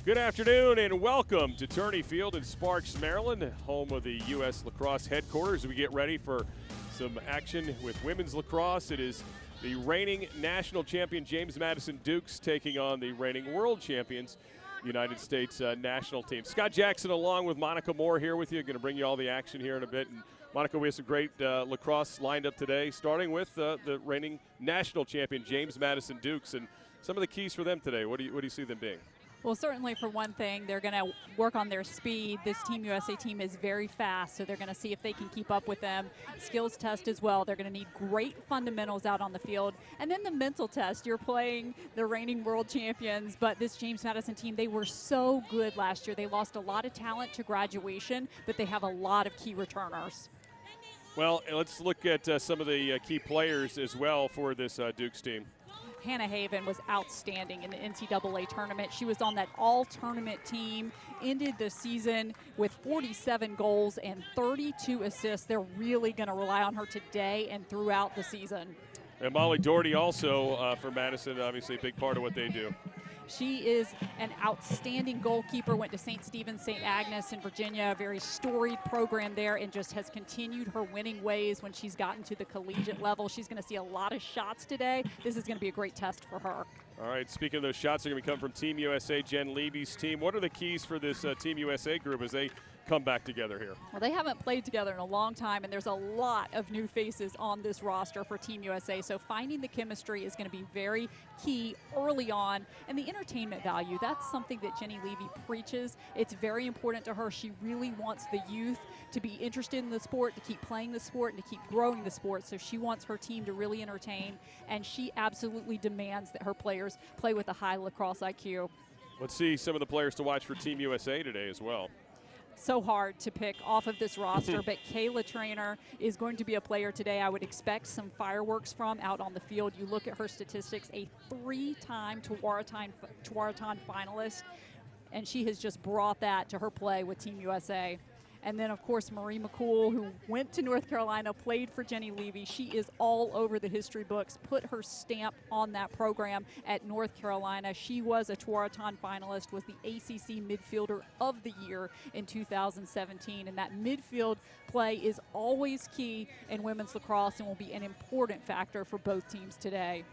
Good afternoon and welcome to Turney Field in Sparks, Maryland, home of the USLacrosse headquarters. We get ready for some action with women's lacrosse. It is the reigning national champion James Madison Dukes taking on the reigning world champions United States national team. Scott Jackson along with Monica Moore here with you. Going to bring you all the action here in a bit. And Monica, we have some great lacrosse lined up today, starting with the reigning national champion James Madison Dukes and some of the keys for them today. What do you see them being? Well, certainly for one thing, they're going to work on their speed. This Team USA team is very fast, so they're going to see if they can keep up with them. Skills test as well. They're going to need great fundamentals out on the field. And then the mental test. You're playing the reigning world champions, but this James Madison team, they were so good last year. They lost a lot of talent to graduation, but they have a lot of key returners. Well, let's look at some of the key players as well for this Dukes team. Hannah Haven was outstanding in the NCAA tournament. She was on that all-tournament team, ended the season with 47 goals and 32 assists. They're really going to rely on her today and throughout the season. And Molly Doherty also for Madison, obviously a big part of what they do. She is an outstanding goalkeeper, went to St. Stephen's, St. Agnes in Virginia, a very storied program there, and just has continued her winning ways when she's gotten to the collegiate level. She's going to see a lot of shots today. This is going to be a great test for her. All right, speaking of those shots, they're going to come from Team USA, Jen Levy's team. What are the keys for this Team USA group as they come back together here? Well, they haven't played together in a long time, and there's a lot of new faces on this roster for Team USA, so finding the chemistry is going to be very key early on. And the entertainment value, that's something that Jenny Levy preaches. It's very important to her. She really wants the youth to be interested in the sport, to keep playing the sport, and to keep growing the sport, so she wants her team to really entertain, and she absolutely demands that her players play with a high lacrosse IQ. Let's see some of the players to watch for Team USA today as well. So hard to pick off of this roster, but Kayla Trainer is going to be a player today I would expect some fireworks from out on the field. You look at her statistics, a 3-time Tewaaraton finalist, and she has just brought that to her play with Team USA. And then, of course, Marie McCool, who went to North Carolina, played for Jenny Levy. She is all over the history books, put her stamp on that program at North Carolina. She was a Tewaaraton finalist, was the ACC Midfielder of the Year in 2017. And that midfield play is always key in women's lacrosse and will be an important factor for both teams today.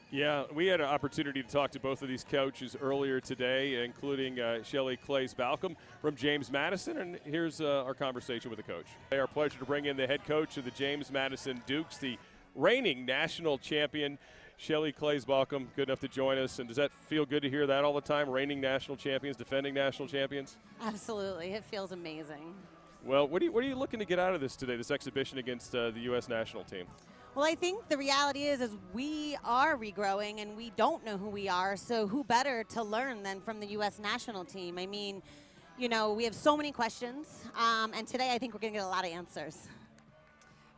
Yeah, we had an opportunity to talk to both of these coaches earlier today, including Shelly Clays-Balcom from James Madison, and here's our conversation with the coach. It's our pleasure to bring in the head coach of the James Madison Dukes, the reigning national champion, Shelly Clays-Balcom, good enough to join us. And does that feel good to hear that all the time, reigning national champions, defending national champions? Absolutely, it feels amazing. Well, what are you looking to get out of this today, this exhibition against the U.S. national team? Well, I think the reality is we are regrowing and we don't know who we are, so who better to learn than from the U.S. national team? I mean, you know, we have so many questions, and today I think we're going to get a lot of answers.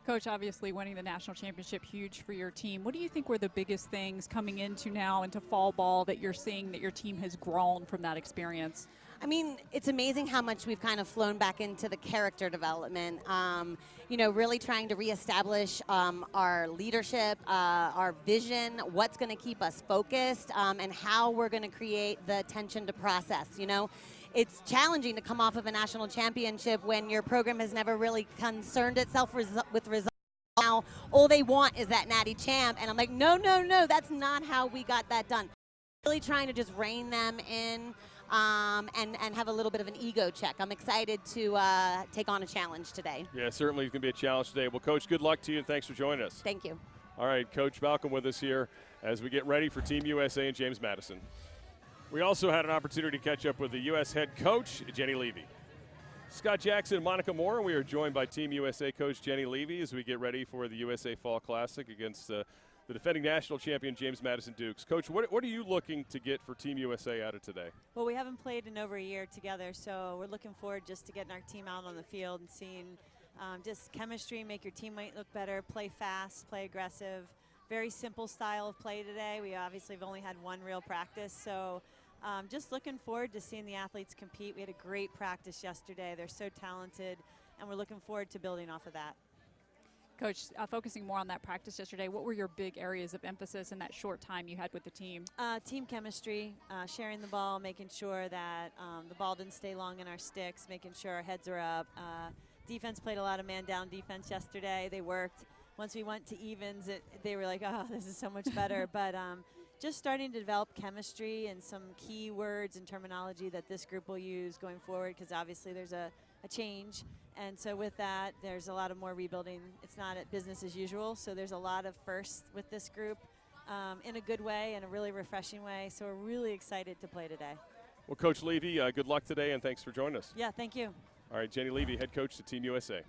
Coach, obviously winning the national championship, huge for your team. What do you think were the biggest things coming into fall ball that you're seeing that your team has grown from that experience? I mean, it's amazing how much we've kind of flown back into the character development. You know, really trying to reestablish our leadership, our vision, what's going to keep us focused, and how we're going to create the attention to process. You know, it's challenging to come off of a national championship when your program has never really concerned itself with results. Now, all they want is that natty champ, and I'm like, no, that's not how we got that done. Really trying to just rein them in. And have a little bit of an ego check. I'm excited to take on a challenge today. Yeah, certainly it's going to be a challenge today. Well, Coach, good luck to you, and thanks for joining us. Thank you. All right, Coach Balcom with us here as we get ready for Team USA and James Madison. We also had an opportunity to catch up with the U.S. head coach, Jenny Levy. Scott Jackson and Monica Moore, and we are joined by Team USA coach Jenny Levy as we get ready for the USA Fall Classic against the defending national champion James Madison Dukes. Coach, what are you looking to get for Team USA out of today? Well, we haven't played in over a year together, so we're looking forward just to getting our team out on the field and seeing just chemistry, make your teammate look better, play fast, play aggressive. Very simple style of play today. We obviously have only had one real practice, so just looking forward to seeing the athletes compete. We had a great practice yesterday. They're so talented, and we're looking forward to building off of that. Coach, focusing more on that practice yesterday, what were your big areas of emphasis in that short time you had with the team? Team chemistry, sharing the ball, making sure that the ball didn't stay long in our sticks, making sure our heads are up. Defense played a lot of man-down defense yesterday. They worked. Once we went to evens, they were like, oh, this is so much better. But just starting to develop chemistry and some key words and terminology that this group will use going forward, because obviously there's a change. And so with that, there's a lot of more rebuilding. It's not at business as usual, so there's a lot of firsts with this group in a good way, in a really refreshing way. So we're really excited to play today. Well, Coach Levy, good luck today, and thanks for joining us. Yeah, thank you. All right, Jenny Levy, head coach to Team USA.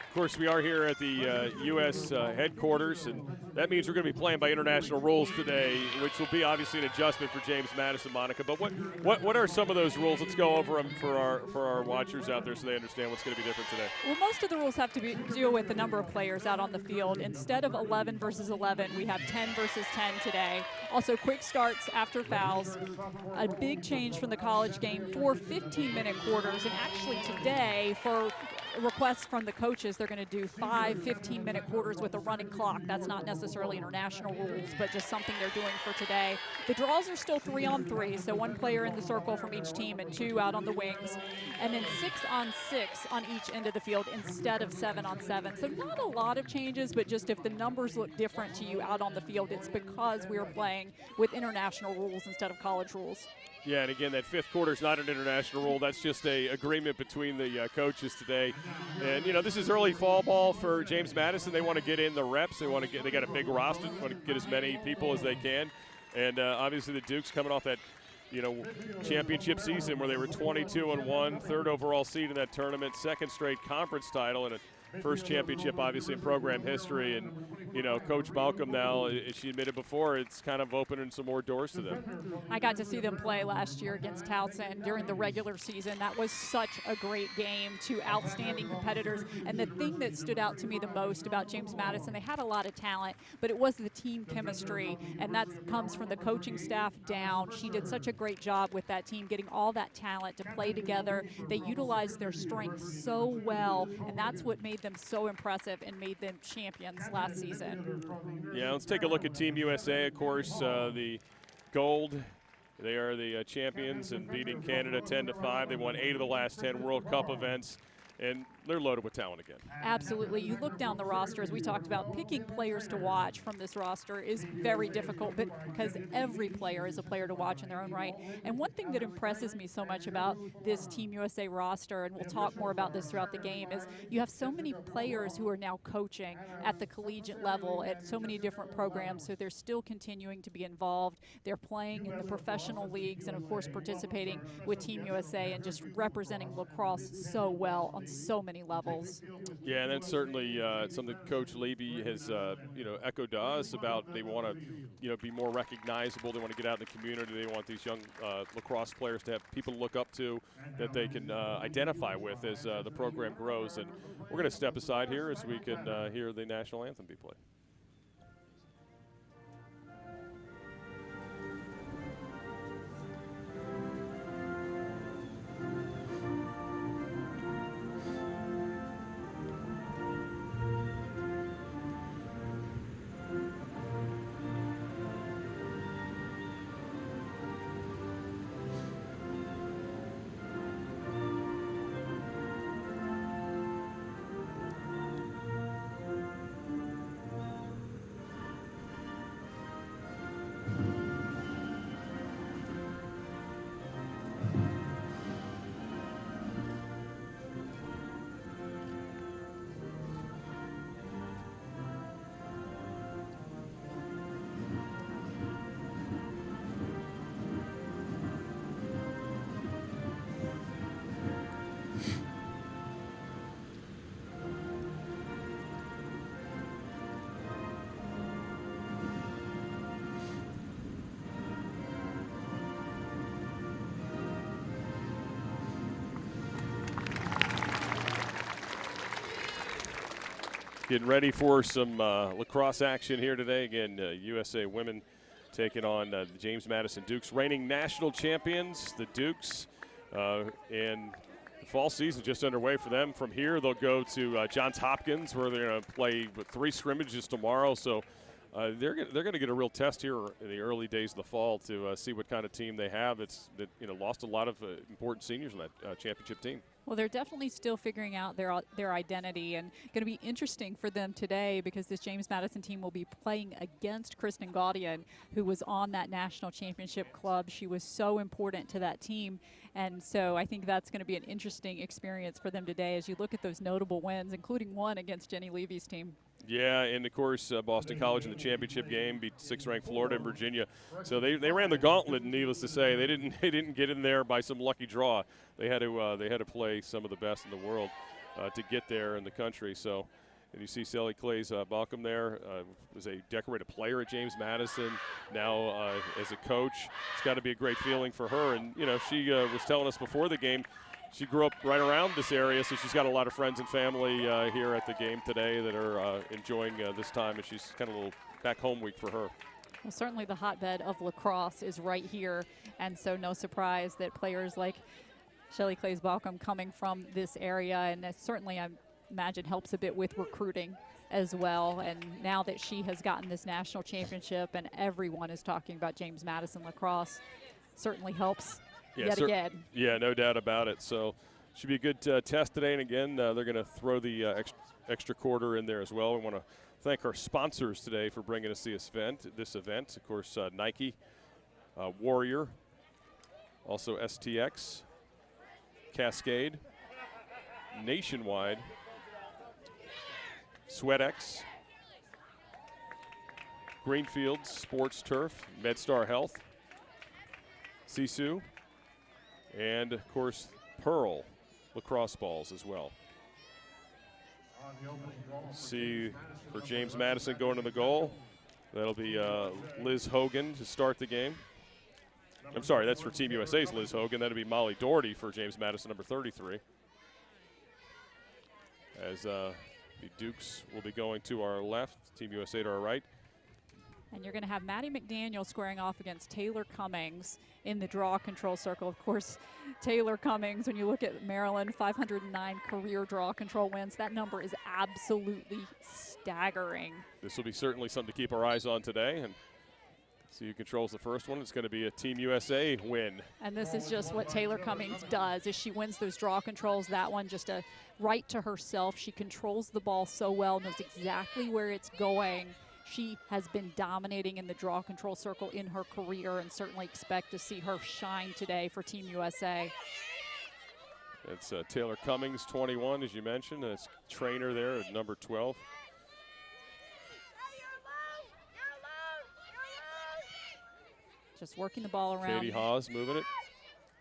Of course, we are here at the U.S. Headquarters, and that means we're going to be playing by international rules today, which will be obviously an adjustment for James Madison, Monica. But what are some of those rules? Let's go over them for our watchers out there so they understand what's going to be different today. Well, most of the rules have to deal with the number of players out on the field. Instead of 11 versus 11, we have 10 versus 10 today. Also, quick starts after fouls. A big change from the college game, 4 15-minute quarters, and actually today, for requests from the coaches, they're going to do 5 15-minute quarters with a running clock. That's not necessarily international rules, but just something they're doing for today. The draws are still 3-on-3, so 1 player in the circle from each team and 2 out on the wings, and then 6-on-6 on each end of the field instead of 7-on-7. So not a lot of changes, but just if the numbers look different to you out on the field, it's because we are playing with international rules instead of college rules. Yeah, and again, that 5th quarter is not an international rule. That's just a agreement between the coaches today. And, this is early fall ball for James Madison. They want to get in the reps. They got a big roster. They want to get as many people as they can. And obviously the Dukes coming off that, championship season where they were 22-1, 3rd overall seed in that tournament, 2nd straight conference title, and a first championship, obviously, in program history. And, Coach Malcolm now, as she admitted before, it's kind of opening some more doors to them. I got to see them play last year against Towson during the regular season. That was such a great game, 2 outstanding competitors. And the thing that stood out to me the most about James Madison, they had a lot of talent, but it was the team chemistry, and that comes from the coaching staff down. She did such a great job with that team, getting all that talent to play together. They utilized their strengths so well, and that's what made them so impressive and made them champions last season. Yeah, let's take a look at Team USA. Of course, the gold. They are the champions and beating Canada 10-5. They won 8 of the last 10 World Cup events, and they're loaded with talent again. Absolutely. You look down the roster, as we talked about, picking players to watch from this roster is very difficult, but because every player is a player to watch in their own right. And one thing that impresses me so much about this Team USA roster, and we'll talk more about this throughout the game, is you have so many players who are now coaching at the collegiate level at so many different programs, so they're still continuing to be involved. They're playing in the professional leagues and, of course, participating with Team USA and just representing lacrosse so well on so many levels. Yeah, and that's certainly something Coach Levy has, echoed to us about. They want to, be more recognizable. They want to get out in the community. They want these young lacrosse players to have people to look up to that they can identify with as the program grows. And we're going to step aside here as we can hear the national anthem be played. Getting ready for some lacrosse action here today. Again, USA women taking on the James Madison Dukes, reigning national champions, the Dukes. And The fall season just underway for them. From here, they'll go to Johns Hopkins, where they're going to play 3 scrimmages tomorrow. So they're going to get a real test here in the early days of the fall to see what kind of team they have. That lost a lot of important seniors on that championship team. Well, they're definitely still figuring out their identity, and going to be interesting for them today because this James Madison team will be playing against Kristen Gaudian, who was on that national championship club. She was so important to that team, and so I think that's going to be an interesting experience for them today as you look at those notable wins, including one against Jenny Levy's team. Yeah, and of course, Boston College in the championship game beat 6th-ranked Florida and Virginia. So they ran the gauntlet, and needless to say, they didn't get in there by some lucky draw. They had to play some of the best in the world to get there in the country. So, and you see Sally Clays Balcom there, was a decorated player at James Madison. Now as a coach, it's got to be a great feeling for her. And she was telling us before the game. She grew up right around this area, so she's got a lot of friends and family here at the game today that are enjoying this time, and she's kind of a little back home week for her. Well, certainly the hotbed of lacrosse is right here, and so no surprise that players like Shelly Clays Balcom coming from this area, and that certainly I imagine helps a bit with recruiting as well. And now that she has gotten this national championship and everyone is talking about James Madison lacrosse, certainly helps. Yet again. Yeah, no doubt about it. So should be a good test today. And again, they're going to throw the extra quarter in there as well. We want to thank our sponsors today for bringing us this event. Of course, Nike, Warrior, also STX, Cascade, Nationwide, SweatX, Greenfield Sports Turf, MedStar Health, Sisu, and, of course, Pearl lacrosse balls as well. See for James Madison going to the goal. That'll be Liz Hogan to start the game. I'm sorry, that's for Team USA's Liz Hogan. That'll be Molly Doherty for James Madison, number 33. As the Dukes will be going to our left, Team USA to our right. And you're going to have Maddie McDaniel squaring off against Taylor Cummings in the draw control circle. Of course, Taylor Cummings, when you look at Maryland, 509 career draw control wins. That number is absolutely staggering. This will be certainly something to keep our eyes on today. And see who controls the first one. It's going to be a Team USA win. And this is just what Taylor Cummings does, is she wins those draw controls. That one just a right to herself. She controls the ball so well, knows exactly where it's going. She has been dominating in the draw control circle in her career, and certainly expect to see her shine today for Team USA. It's Taylor Cummings, 21, as you mentioned. It's trainer there at number 12. Just working the ball around. Katie Hawes moving it.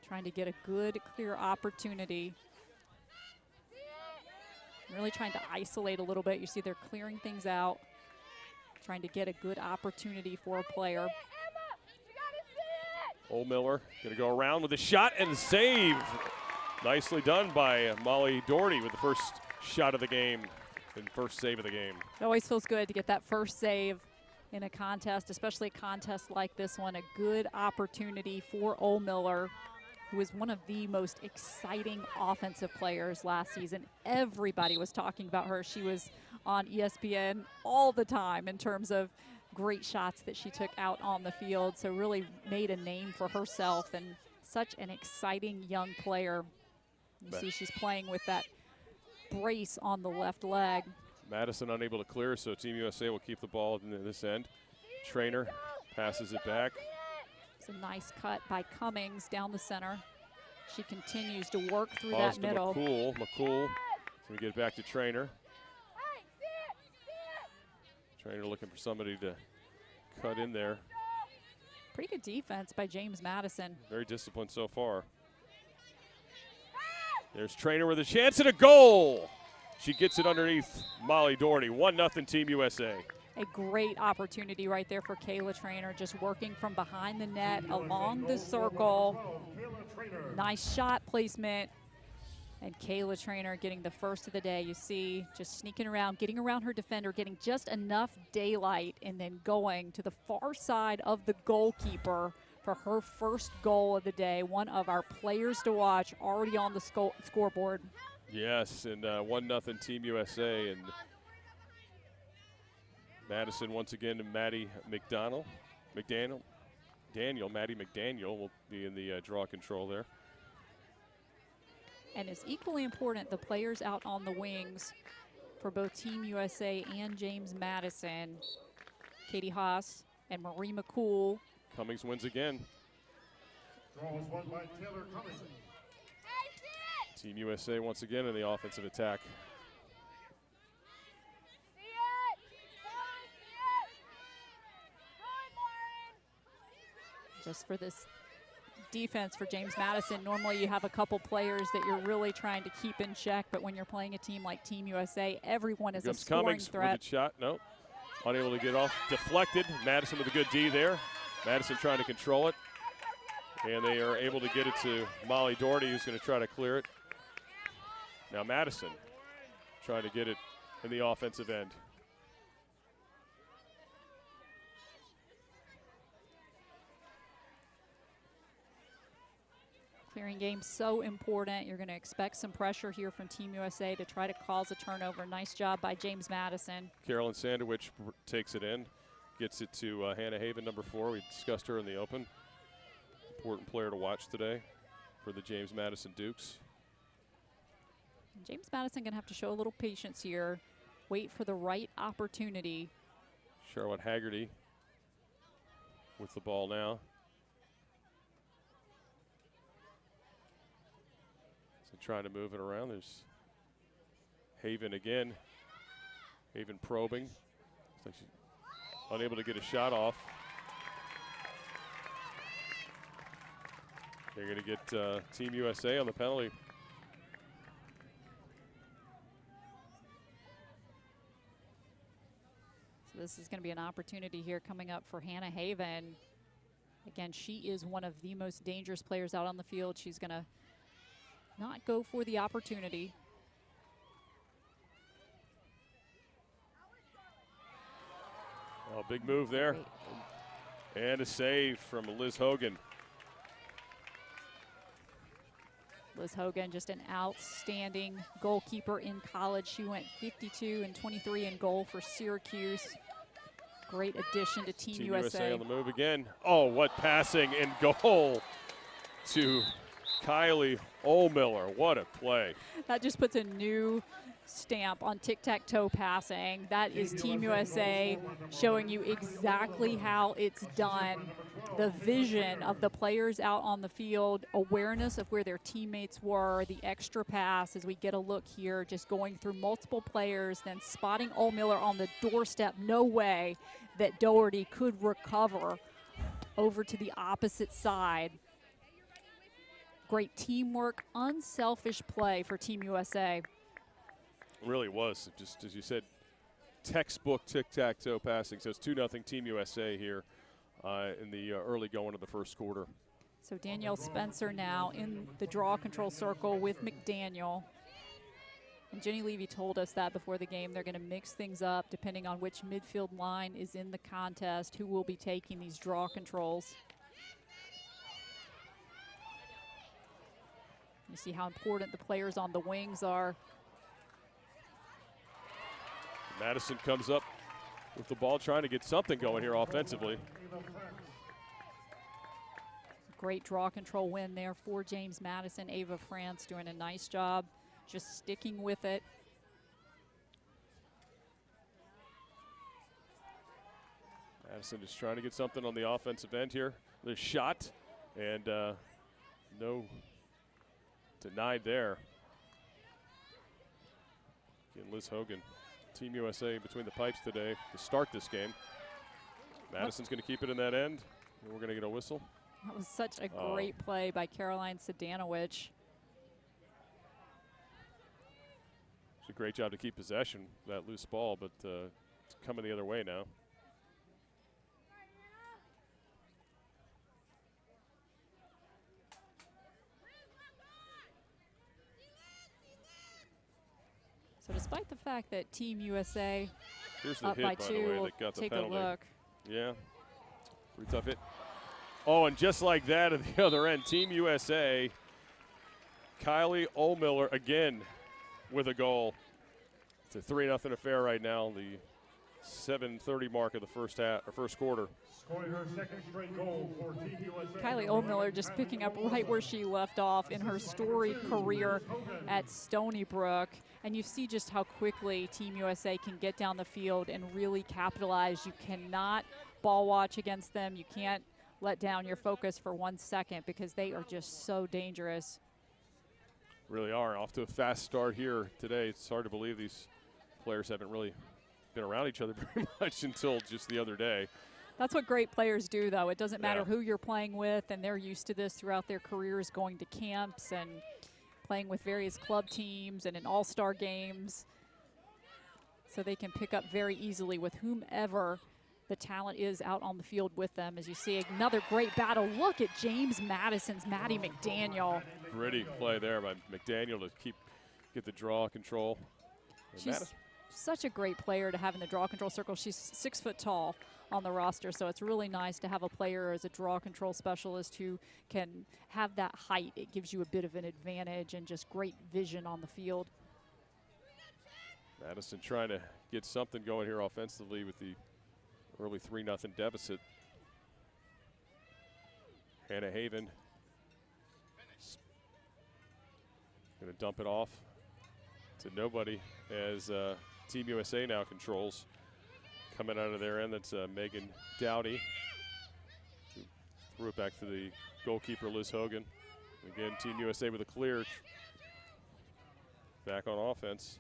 Trying to get a good, clear opportunity. Really trying to isolate a little bit. You see they're clearing things out. Trying to get a good opportunity for a player. Old-Miller going to go around with a shot and save. Nicely done by Molly Doherty with the first shot of the game and first save of the game. It always feels good to get that first save in a contest, especially a contest like this one. A good opportunity for Old-Miller, who was one of the most exciting offensive players last season. Everybody was talking about her. She was on ESPN all the time in terms of great shots that she took out on the field. So really made a name for herself, and such an exciting young player. You see she's playing with that brace on the left leg. Madison unable to clear, so Team USA will keep the ball in this end. Trainer passes it back. It's a nice cut by Cummings down the center. She continues to work through that middle. McCool going to get it back to Trainer. Trainer looking for somebody to cut in there. Pretty good defense by James Madison. Very disciplined so far. There's Trainer with a chance and a goal. She gets it underneath Molly Doherty. 1-0 Team USA. A great opportunity right there for Kayla Trainer, just working from behind the net along the circle. Nice shot placement. And Kayla Trainer getting the first of the day. You see, just sneaking around, getting around her defender, getting just enough daylight, and then going to the far side of the goalkeeper for her first goal of the day. One of our players to watch already on the scoreboard. Yes, and 1-0 Team USA. And Madison once again to Maddie Maddie McDaniel will be in the draw control there. And it's equally important, the players out on the wings for both Team USA and James Madison. Katie Haas and Marie McCool. Cummings wins again. Draw is won by Taylor Cummings. Team USA once again in the offensive attack. Just for this defense for James Madison, normally you have a couple players that you're really trying to keep in check, but when you're playing a team like Team USA, everyone is a scoring Cummings threat. With a shot, no, unable to get off, deflected. Madison with a good D there. Madison trying to control it, and they are able to get it to Molly Doherty, who's going to try to clear it. Now Madison trying to get it in the offensive end. Clearing game so important. You're going to expect some pressure here from Team USA to try to cause a turnover. Nice job by James Madison. Carolyn Sandowich takes it in, gets it to Hannah Haven, number 4. We discussed her in the open. Important player to watch today for the James Madison Dukes. James Madison going to have to show a little patience here. Wait for the right opportunity. Charlotte Haggerty with the ball now. Trying to move it around. There's Haven again. Haven probing. Looks like she's unable to get a shot off. They're going to get Team USA on the penalty. So this is going to be an opportunity here coming up for Hannah Haven. Again, she is one of the most dangerous players out on the field. She's going to not go for the opportunity. Oh, big move there. Great. And a save from Liz Hogan. Liz Hogan, just an outstanding goalkeeper in college. She went 52 and 23 in goal for Syracuse. Great addition to Team USA. On the move again. Oh, what passing and goal to Kylie Ohlmiller. What a play. That just puts a new stamp on tic-tac-toe passing. That is Team USA showing you exactly how it's done. The vision of the players out on the field, awareness of where their teammates were, the extra pass as we get a look here, just going through multiple players, then spotting Ohlmiller on the doorstep. No way that Doherty could recover over to the opposite side. Great teamwork, unselfish play for Team USA. It really was, just as you said, textbook tic-tac-toe passing. So it's 2-0 Team USA here in the early going of the first quarter. So Danielle Spencer now in the draw control circle with McDaniel. And Jenny Levy told us that before the game. They're going to mix things up depending on which midfield line is in the contest, who will be taking these draw controls. You see how important the players on the wings are. Madison comes up with the ball, trying to get something going here offensively. Great draw control win there for James Madison. Ava France doing a nice job just sticking with it. Madison just trying to get something on the offensive end here. The shot, and no denied there. Again, Liz Hogan, Team USA between the pipes today to start this game. Madison's going to keep it in that end, and we're going to get a whistle. That was such a great play by Caroline Sedanowicz. It's a great job to keep possession of that loose ball, but it's coming the other way now. So despite the fact that Team USA Here's the up hit, by by 2, the way, we'll that got the take penalty. a look. Yeah, pretty tough hit. Oh, and just like that at the other end, Team USA, Kylie Ohlmiller again with a goal. It's a 3-0 affair right now. The 7:30 mark of the first quarter. Scoring her second straight goal for Team USA. Kylie Ohlmiller just picking up right where she left off in her storied career at Stony Brook. And you see just how quickly Team USA can get down the field and really capitalize. You cannot ball watch against them. You can't let down your focus for 1 second because they are just so dangerous. Really are. Off to a fast start here today. It's hard to believe these players haven't really been around each other very much until just the other day. That's what great players do, though. It doesn't matter Yeah. who you're playing with, and they're used to this throughout their careers, going to camps and playing with various club teams and in all-star games. So they can pick up very easily with whomever the talent is out on the field with them. As you see, another great battle. Look at James Madison's Maddie McDaniel. Pretty play there by McDaniel to get the draw control. And She's such a great player to have in the draw control circle. She's 6 foot tall on the roster, so it's really nice to have a player as a draw control specialist who can have that height. It gives you a bit of an advantage and just great vision on the field. Madison trying to get something going here offensively with the early 3-0 deficit. Hannah Haven going to dump it off to nobody as Team USA now controls. Coming out of their end, that's Megan Dowdy, who threw it back to the goalkeeper, Liz Hogan. Again, Team USA with a clear. Back on offense.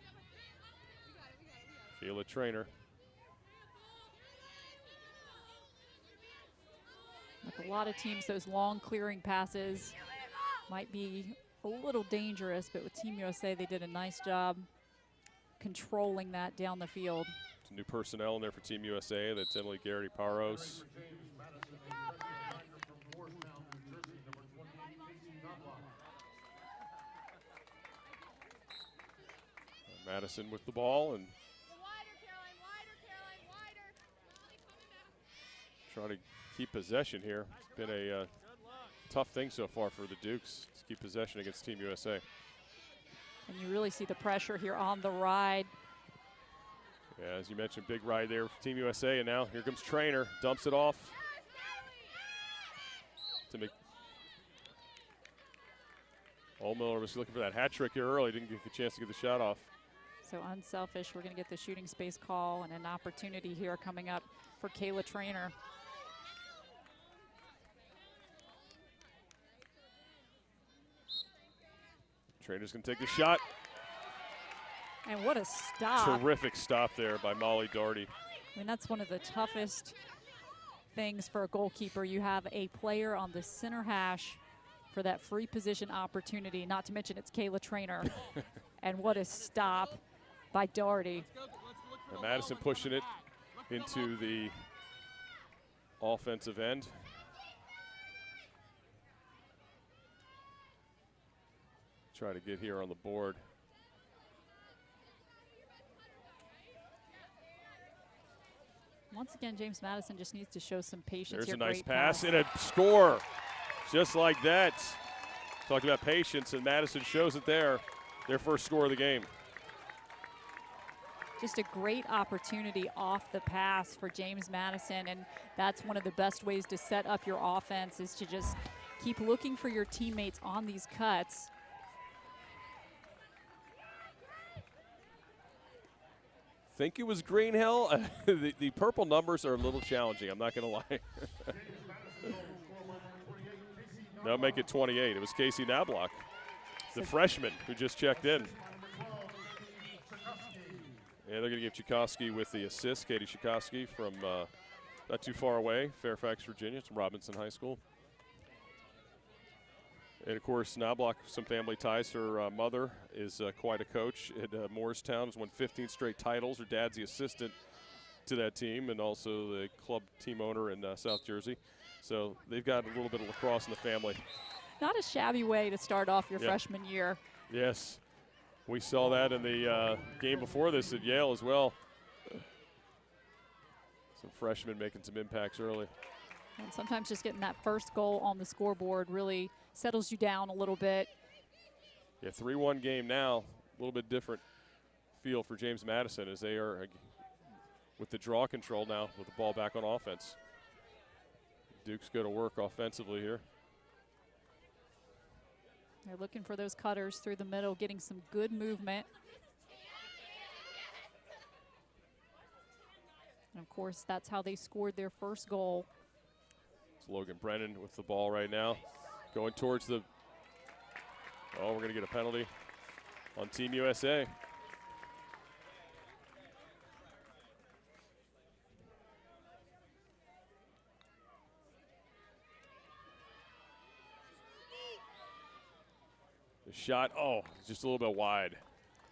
Kayla Trainer. Like a lot of teams, those long clearing passes might be a little dangerous, but with Team USA, they did a nice job controlling that down the field. Some new personnel in there for Team USA. That's Emily Garrity-Paros. Madison with the ball and trying to keep possession here. It's been a tough thing so far for the Dukes to keep possession against Team USA. And you really see the pressure here on the ride. Yeah, as you mentioned, big ride there for Team USA, and now here comes Trainer, dumps it off to Ohlmiller was looking for that hat trick here early, didn't get the chance to get the shot off. So unselfish, we're going to get the shooting space call and an opportunity here coming up for Kayla Trainer. Trainer's going to take the shot. And what a stop. Terrific stop there by Molly Doherty. I mean, that's one of the toughest things for a goalkeeper. You have a player on the center hash for that free position opportunity, not to mention it's Kayla Trainer. And what a stop by Doherty. And Madison pushing it into the offensive end. Try to get here on the board. Once again, James Madison just needs to show some patience. There's here. a nice Great pass and a score. Just like that. Talking about patience, and Madison shows it there. Their first score of the game. Just a great opportunity off the pass for James Madison, and that's one of the best ways to set up your offense is to just keep looking for your teammates on these cuts. Think it was Greenhill. The purple numbers are a little challenging, I'm not going to lie. They'll make it 28. It was Casey Knabloch, the freshman who just checked in. And they're going to give Chikoski with the assist. Katie Chikoski from not too far away, Fairfax, Virginia. It's from Robinson High School. And, of course, Knabloch, some family ties. Her mother is quite a coach at Morristown. Has won 15 straight titles. Her dad's the assistant to that team and also the club team owner in South Jersey. So they've got a little bit of lacrosse in the family. Not a shabby way to start off your freshman year. Yes. We saw that in the game before this at Yale as well. Some freshmen making some impacts early. And sometimes just getting that first goal on the scoreboard really settles you down a little bit. Yeah, 3-1 game now, a little bit different feel for James Madison as they are with the draw control now with the ball back on offense. Duke's go to work offensively here. They're looking for those cutters through the middle, getting some good movement. And of course, that's how they scored their first goal. It's Logan Brennan with the ball right now. Going towards the, oh, we're gonna get a penalty on Team USA. The shot, oh, just a little bit wide,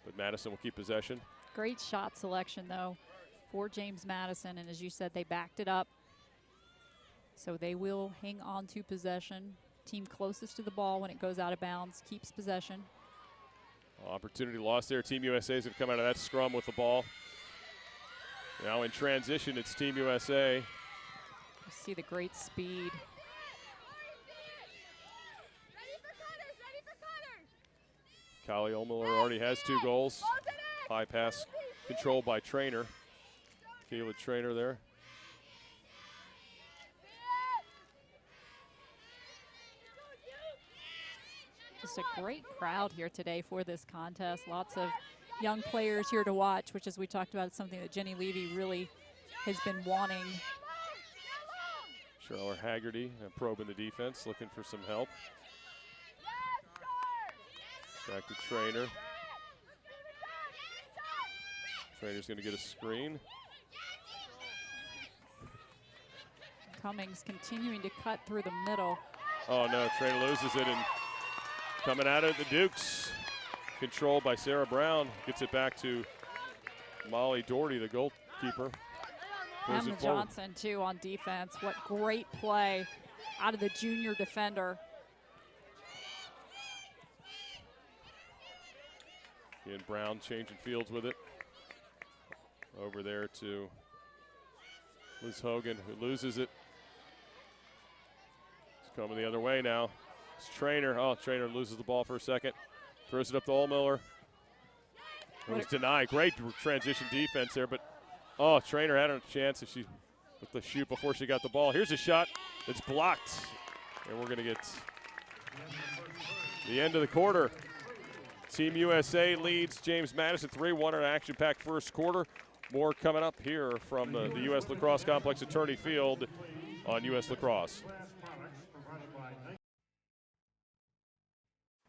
but Madison will keep possession. Great shot selection, though, for James Madison, and as you said, they backed it up. So they will hang on to possession. Team closest to the ball when it goes out of bounds keeps possession. Opportunity lost there. Team USA is going to come out of that scrum with the ball. Now in transition, it's Team USA. You see the great speed. Kylie Ohlmiller already has 2 goals. High pass controlled by Trainer. Kayla Trainer there. Just a great crowd here today for this contest. Lots of young players here to watch, which, as we talked about, is something that Jenny Levy really has been wanting. Charlotte Haggerty probing the defense, looking for some help. Back to Trainer. Trainer's going to get a screen. Cummings continuing to cut through the middle. Oh no, Trainer loses it, and coming out of the Dukes, controlled by Sarah Brown, gets it back to Molly Doherty, the goalkeeper. Emma Johnson, too, on defense. What great play out of the junior defender. And Brown changing fields with it. Over there to Liz Hogan, who loses it. It's coming the other way now. It's Trainer. Oh, Trainer loses the ball for a second. Throws it up to Ohlmiller. It was denied. Great transition defense there, but oh, Trainer had a chance if she with the shoot before she got the ball. Here's a shot that's blocked. And we're going to get the end of the quarter. Team USA leads James Madison 3-1 in an action-packed first quarter. More coming up here from the U.S. Lacrosse Complex at Turney Field on U.S. Lacrosse.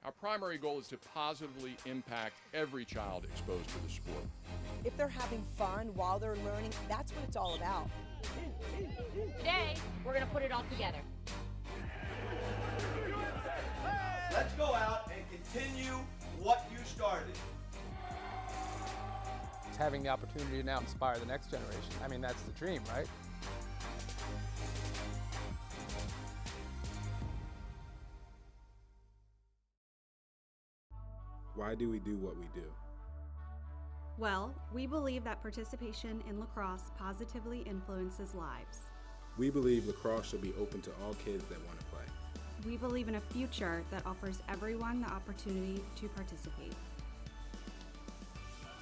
Our primary goal is to positively impact every child exposed to the sport. If they're having fun while they're learning, that's what it's all about. Today, we're going to put it all together. Let's go out and continue what you started. It's having the opportunity to now inspire the next generation. I mean, that's the dream, right? Why do we do what we do? Well, we believe that participation in lacrosse positively influences lives. We believe lacrosse should be open to all kids that want to play. We believe in a future that offers everyone the opportunity to participate.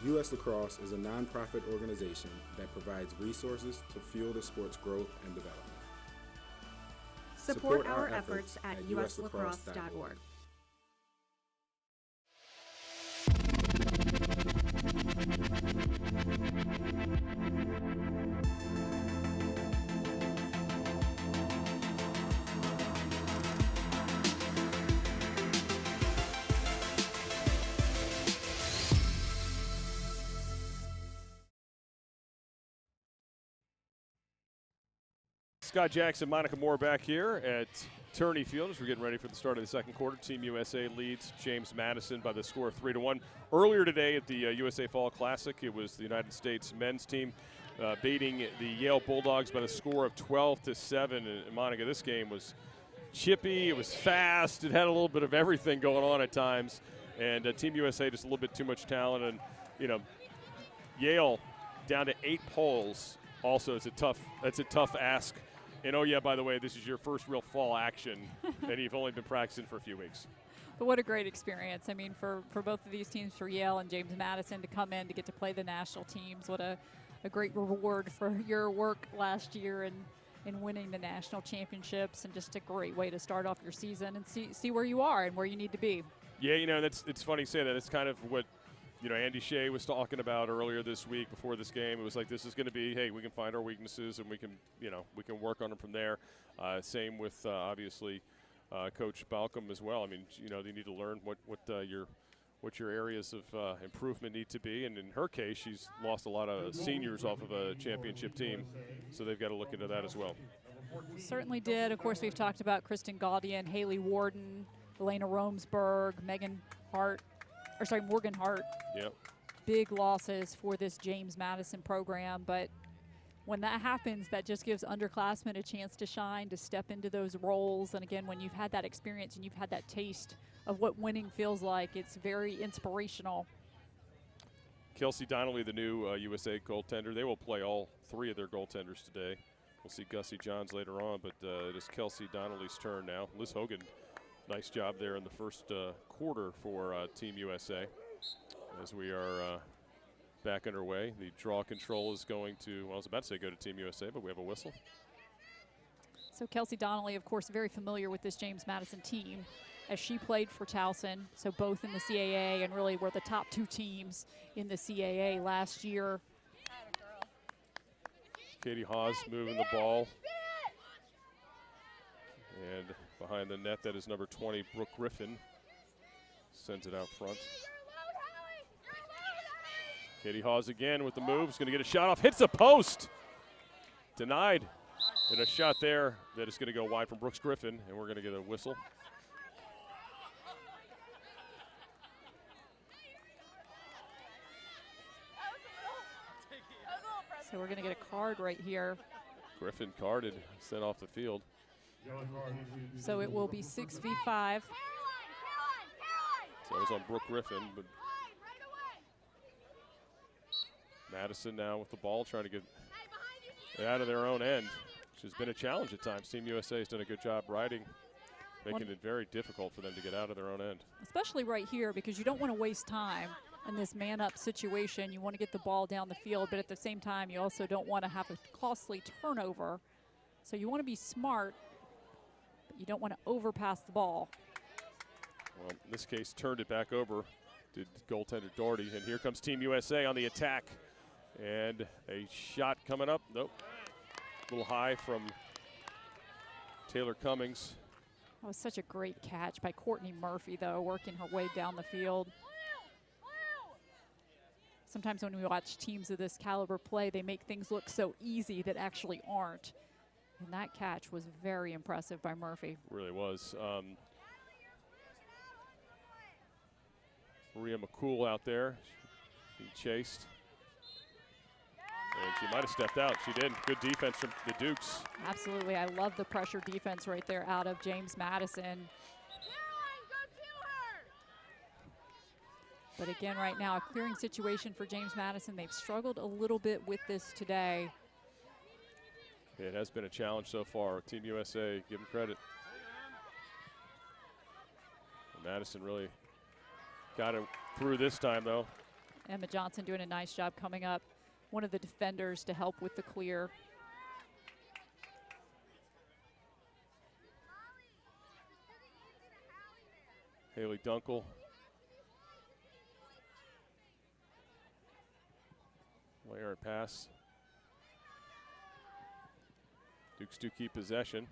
USLacrosse is a nonprofit organization that provides resources to fuel the sport's growth and development. Support our efforts at uslacrosse.org. Scott Jackson, Monica Moore back here at Turney Field as we're getting ready for the start of the second quarter. Team USA leads James Madison by the score of 3-1. Earlier today at the USA Fall Classic, it was the United States men's team beating the Yale Bulldogs by the score of 12-7. And Monica, this game was chippy, it was fast, it had a little bit of everything going on at times. And Team USA just a little bit too much talent. And, you know, Yale down to 8 poles also is that's a tough ask And oh yeah, by the way, this is your first real fall action, and you've only been practicing for a few weeks. But what a great experience. I mean, for both of these teams, for Yale and James Madison to come in to get to play the national teams, what a great reward for your work last year in winning the national championships, and just a great way to start off your season and see where you are and where you need to be. Yeah, you know, it's funny you say that. It's kind of what, you know, Andy Shea was talking about earlier this week before this game. It was like, this is going to be, hey, we can find our weaknesses and we can, you know, we can work on them from there. Same with obviously Coach Balcom as well. I mean, you know, they need to learn what your areas of improvement need to be. And in her case, she's lost a lot of seniors off of a championship team, so they've got to look into that as well. Certainly did. Of course, we've talked about Kristen Gaudian, Haley Warden, Elena Romsberg, Morgan Hart. Yep. Big losses for this James Madison program, but when that happens, that just gives underclassmen a chance to shine, to step into those roles. And again, when you've had that experience and you've had that taste of what winning feels like, it's very inspirational. Kelsey Donnelly, the new USA goaltender, they will play all three of their goaltenders today. We'll see Gussie Johns later on, but it is Kelsey Donnelly's turn now. Liz Hogan, nice job there in the first quarter for Team USA. As we are back underway, the draw control is going to, well, I was about to say go to Team USA, but we have a whistle. So Kelsey Donnelly, of course, very familiar with this James Madison team, as she played for Towson, so both in the CAA and really were the top two teams in the CAA last year. Katie Haas moving the ball. And behind the net, that is number 20, Brooke Griffin. Sends it out front. Katie Haas again with the moves, going to get a shot off, hits the post. Denied. And a shot there that is going to go wide from Brooks Griffin, and we're going to get a whistle. So we're going to get a card right here. Griffin carded, sent off the field. So it will be 6v5. So it was on Brooke Griffin, but Madison now with the ball, trying to get it out of their own end, which has been a challenge at times. Team USA has done a good job riding, making it very difficult for them to get out of their own end. Especially right here, because you don't want to waste time in this man-up situation. You want to get the ball down the field, but at the same time, you also don't want to have a costly turnover. So you want to be smart, but you don't want to overpass the ball. Well, in this case, turned it back over to goaltender Doherty, and here comes Team USA on the attack. And a shot coming up. Nope. A little high from Taylor Cummings. That was such a great catch by Courtney Murphy, though, working her way down the field. Sometimes when we watch teams of this caliber play, they make things look so easy that actually aren't. And that catch was very impressive by Murphy. Really was. Maria McCool out there. She chased. And she might have stepped out. She did. Good defense from the Dukes. Absolutely. I love the pressure defense right there out of James Madison. But again, right now, a clearing situation for James Madison. They've struggled a little bit with this today. It has been a challenge so far. Team USA, give them credit. And Madison really got it through this time, though. Emma Johnson doing a nice job coming up. One of the defenders to help with the clear. Haley Dunkel. Errant pass. Dukes do keep possession.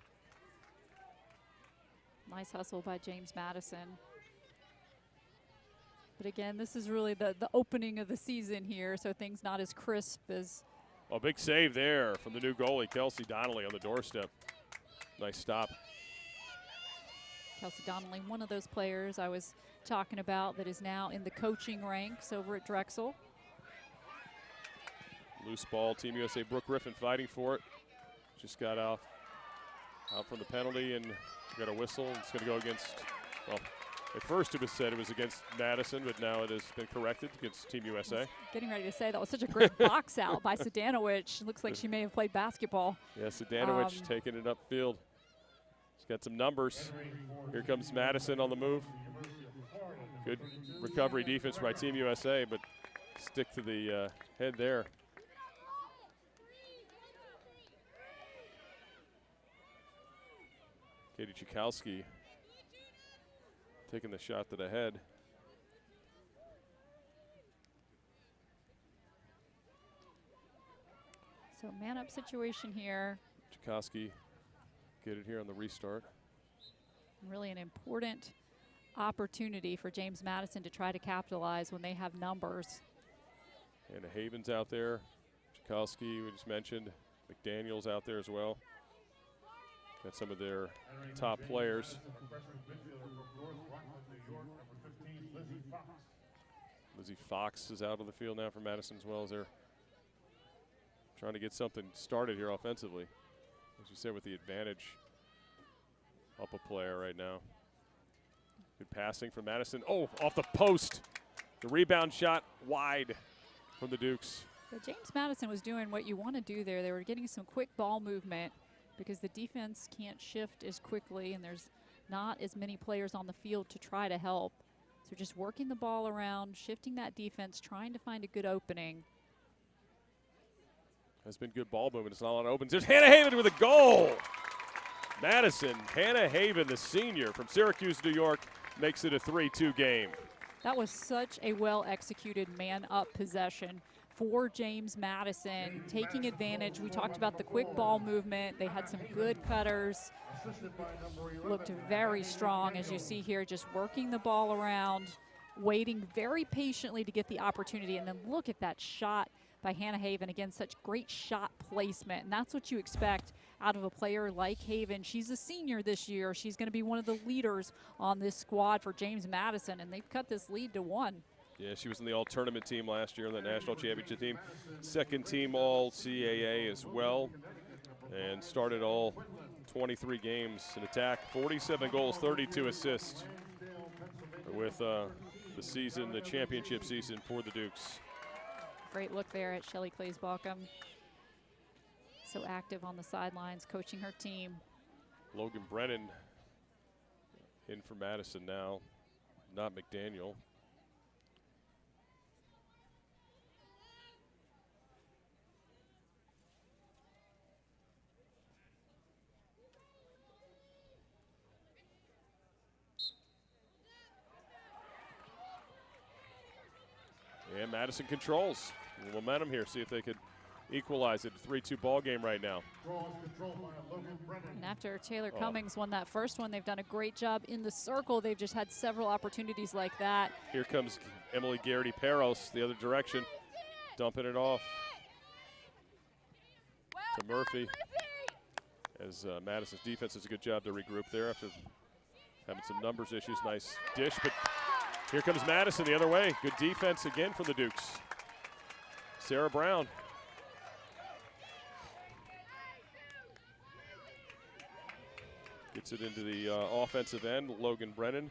Nice hustle by James Madison. But again, this is really the opening of the season here, so things not as crisp as. Oh, big save there from the new goalie, Kelsey Donnelly, on the doorstep. Nice stop. Kelsey Donnelly, one of those players I was talking about that is now in the coaching ranks over at Drexel. Loose ball, Team USA, Brooke Griffin fighting for it. Just got out from the penalty and got a whistle. It's going to go against, well, At first it was said it was against Madison, but now it has been corrected against Team USA. Getting ready to say that was such a great box out by Sedanowicz. Looks like she may have played basketball. Yeah, Sedanowicz taking it upfield. She's got some numbers. Here comes Madison on the move. Good recovery defense by Team USA, but stick to the head there. Katie Chikowski taking the shot to the head. So man-up situation here. Chikowski get it here on the restart. Really an important opportunity for James Madison to try to capitalize when they have numbers. And Haven's out there. Chikowski, we just mentioned. McDaniel's out there as well. Got some of their top players. Lizzie Fox is out of the field now for Madison as well, as they're trying to get something started here offensively. As you said, with the advantage up a player right now. Good passing from Madison. Oh, off the post. The rebound shot wide from the Dukes. But James Madison was doing what you want to do there. They were getting some quick ball movement because the defense can't shift as quickly and there's not as many players on the field to try to help. So just working the ball around, shifting that defense, trying to find a good opening. Has been good ball movement. It's not a lot of opens. There's Hannah Haven with a goal. Madison, Hannah Haven, the senior from Syracuse, New York, makes it a 3-2 game. That was such a well-executed man-up possession for James Madison, taking advantage. We talked about the quick ball movement. They had some good cutters. Looked very strong, as you see here, just working the ball around, waiting very patiently to get the opportunity. And then look at that shot by Hannah Haven. Again, such great shot placement. And that's what you expect out of a player like Haven. She's a senior this year. She's going to be one of the leaders on this squad for James Madison, and they've cut this lead to 1. Yeah, she was in the all-tournament team last year, in the national championship team. Second team all-CAA as well, and started all 23 games in attack. 47 goals, 32 assists with the season, the championship season for the Dukes. Great look there at Shelly Claes-Balkum. So active on the sidelines, coaching her team. Logan Brennan in for Madison now, not McDaniel. And Madison controls the momentum here. See if they could equalize it. 3-2 ball game right now. And after Taylor Cummings won that first one, they've done a great job in the circle. They've just had several opportunities like that. Here comes Emily Garrity-Peros the other direction, dumping it off to Murphy. As Madison's defense does a good job to regroup there after having some numbers issues. Nice dish, but here comes Madison the other way. Good defense again for the Dukes. Sarah Brown. Gets it into the offensive end, Logan Brennan.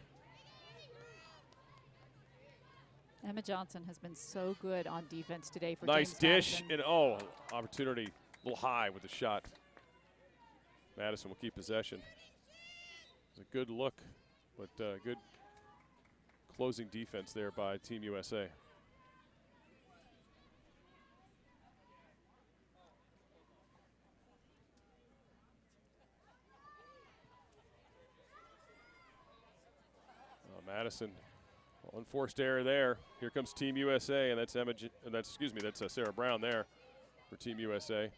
Emma Johnson has been so good on defense today for nice James dish, Madison. and opportunity, a little high with the shot. Madison will keep possession. It's a good look, but good closing defense there by Team USA. Madison, unforced error there. Here comes Team USA, and that's that's Sarah Brown there for Team USA.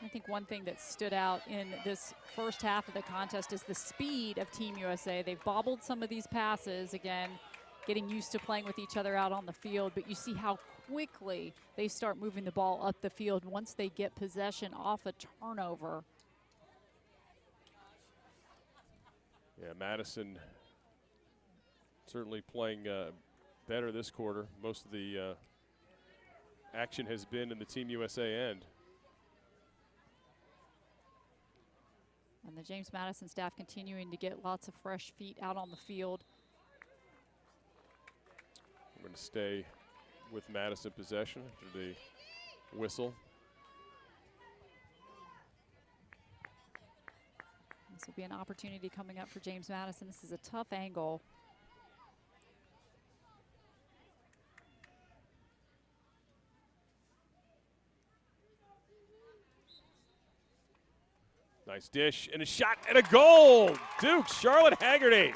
I think one thing that stood out in this first half of the contest is the speed of Team USA. They've bobbled some of these passes, again, getting used to playing with each other out on the field, but you see how quickly they start moving the ball up the field once they get possession off a turnover. Yeah, Madison certainly playing better this quarter. Most of the action has been in the Team USA end. And the James Madison staff continuing to get lots of fresh feet out on the field. We're going to stay with Madison possession after the whistle. This will be an opportunity coming up for James Madison. This is a tough angle. Nice dish and a shot and a goal. Duke, Charlotte Haggerty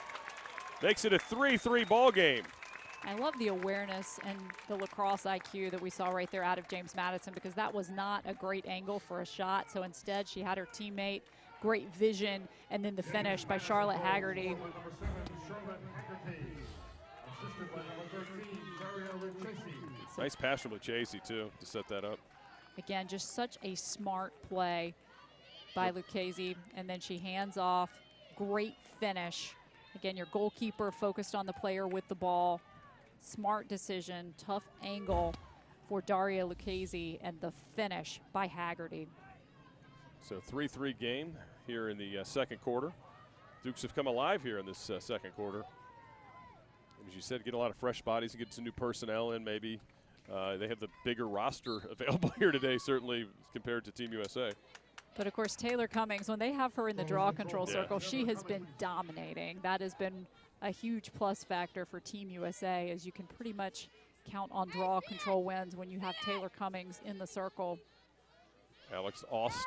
makes it a 3-3 ball game. I love the awareness and the lacrosse IQ that we saw right there out of James Madison, because that was not a great angle for a shot. So instead she had her teammate, great vision, and then the finish by Charlotte Haggerty. Nice pass from Lucchese too to set that up. Again, just such a smart play by Lucchese, and then she hands off. Great finish. Again, your goalkeeper focused on the player with the ball. Smart decision, tough angle for Daria Lucchese, and the finish by Haggerty. So 3-3 game here in the second quarter. Dukes have come alive here in this second quarter. As you said, get a lot of fresh bodies and get some new personnel in maybe. They have the bigger roster available here today, certainly compared to Team USA. But of course, Taylor Cummings, when they have her in the draw control circle, she has been dominating. That has been a huge plus factor for Team USA, as you can pretty much count on draw control wins when you have Taylor Cummings in the circle. Alex Ost.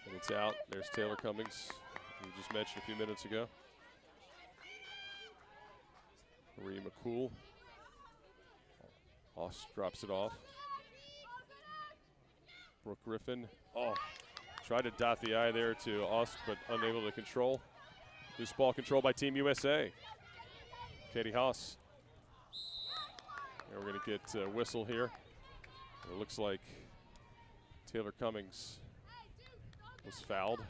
And it's out. There's Taylor Cummings, who we just mentioned a few minutes ago. Marie McCool. Ost drops it off. Brooke Griffin. Oh, tried to dot the I there to Ost, but unable to control. Loose ball control by Team USA. Katie Haas. And we're going to get a whistle here. It looks like Taylor Cummings was fouled.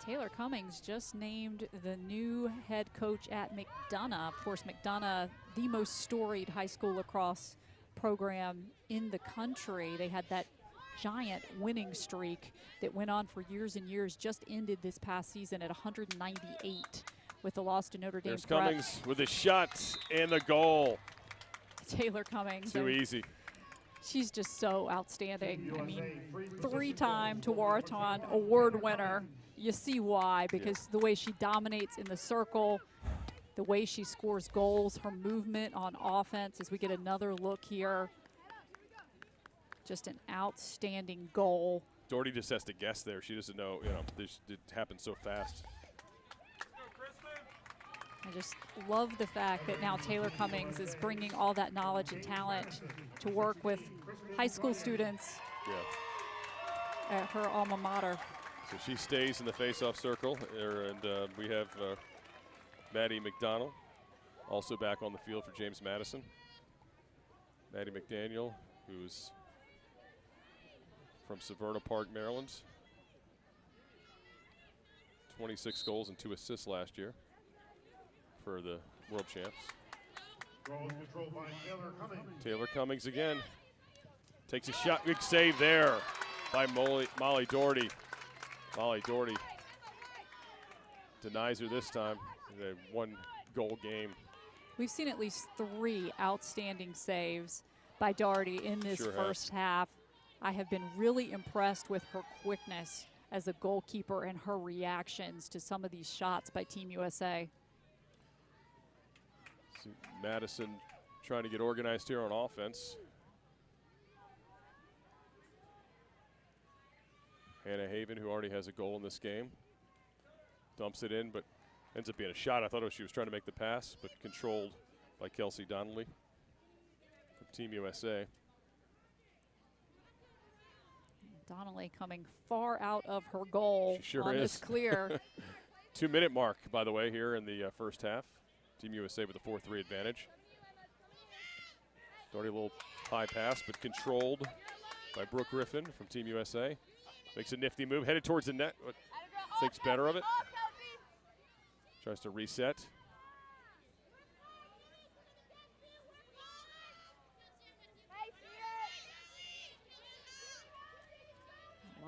Taylor Cummings just named the new head coach at McDonough. Of course, McDonough, the most storied high school lacrosse program in the country. They had that giant winning streak that went on for years and years, just ended this past season at 198 with the loss to Notre Dame. There's Cummings with a shot and the goal. Taylor Cummings. Too easy. She's just so outstanding. I mean, 3-time Tewaaraton award winner. You see why, because the way she dominates in the circle, the way she scores goals, her movement on offense, as we get another look here. Just an outstanding goal. Doherty just has to guess there. She doesn't know, it happened so fast. I just love the fact that now Taylor Cummings is bringing all that knowledge and talent to work with high school students at her alma mater. So she stays in the face-off circle, and we have Maddie McDonald also back on the field for James Madison. Maddie McDaniel, who's from Severna Park, Maryland. 26 goals and 2 assists last year for the world champs. Taylor Cummings again. Takes a shot, big save there by Molly Doherty. Molly Doherty denies her this time. A 1-goal game. We've seen at least 3 outstanding saves by Doherty in this first half. I have been really impressed with her quickness as a goalkeeper and her reactions to some of these shots by Team USA. So Madison trying to get organized here on offense. Hannah Haven, who already has a goal in this game, dumps it in, but ends up being a shot. I thought she was trying to make the pass, but controlled by Kelsey Donnelly from Team USA. Donnelly coming far out of her goal on this clear. 2-minute mark, by the way, here in the first half. Team USA with a 4-3 advantage. Doherty a little high pass, but controlled by Brooke Griffin from Team USA. Makes a nifty move, headed towards the net, but thinks better of it. Tries to reset.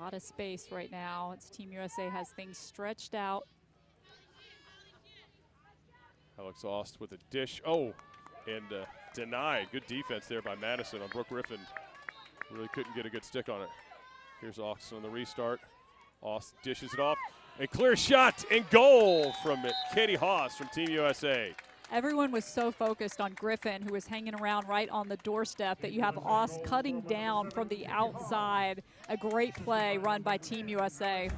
lot of space right now. It's Team USA has things stretched out. Alex Aust with a dish. Oh, and denied. Good defense there by Madison on Brooke Griffin. Really couldn't get a good stick on it. Here's Aust on the restart. Aust dishes it off. A clear shot and goal from Katie Haas from Team USA. Everyone was so focused on Griffin, who was hanging around right on the doorstep, that you have Aust cutting down from the outside. A great play run by Team USA.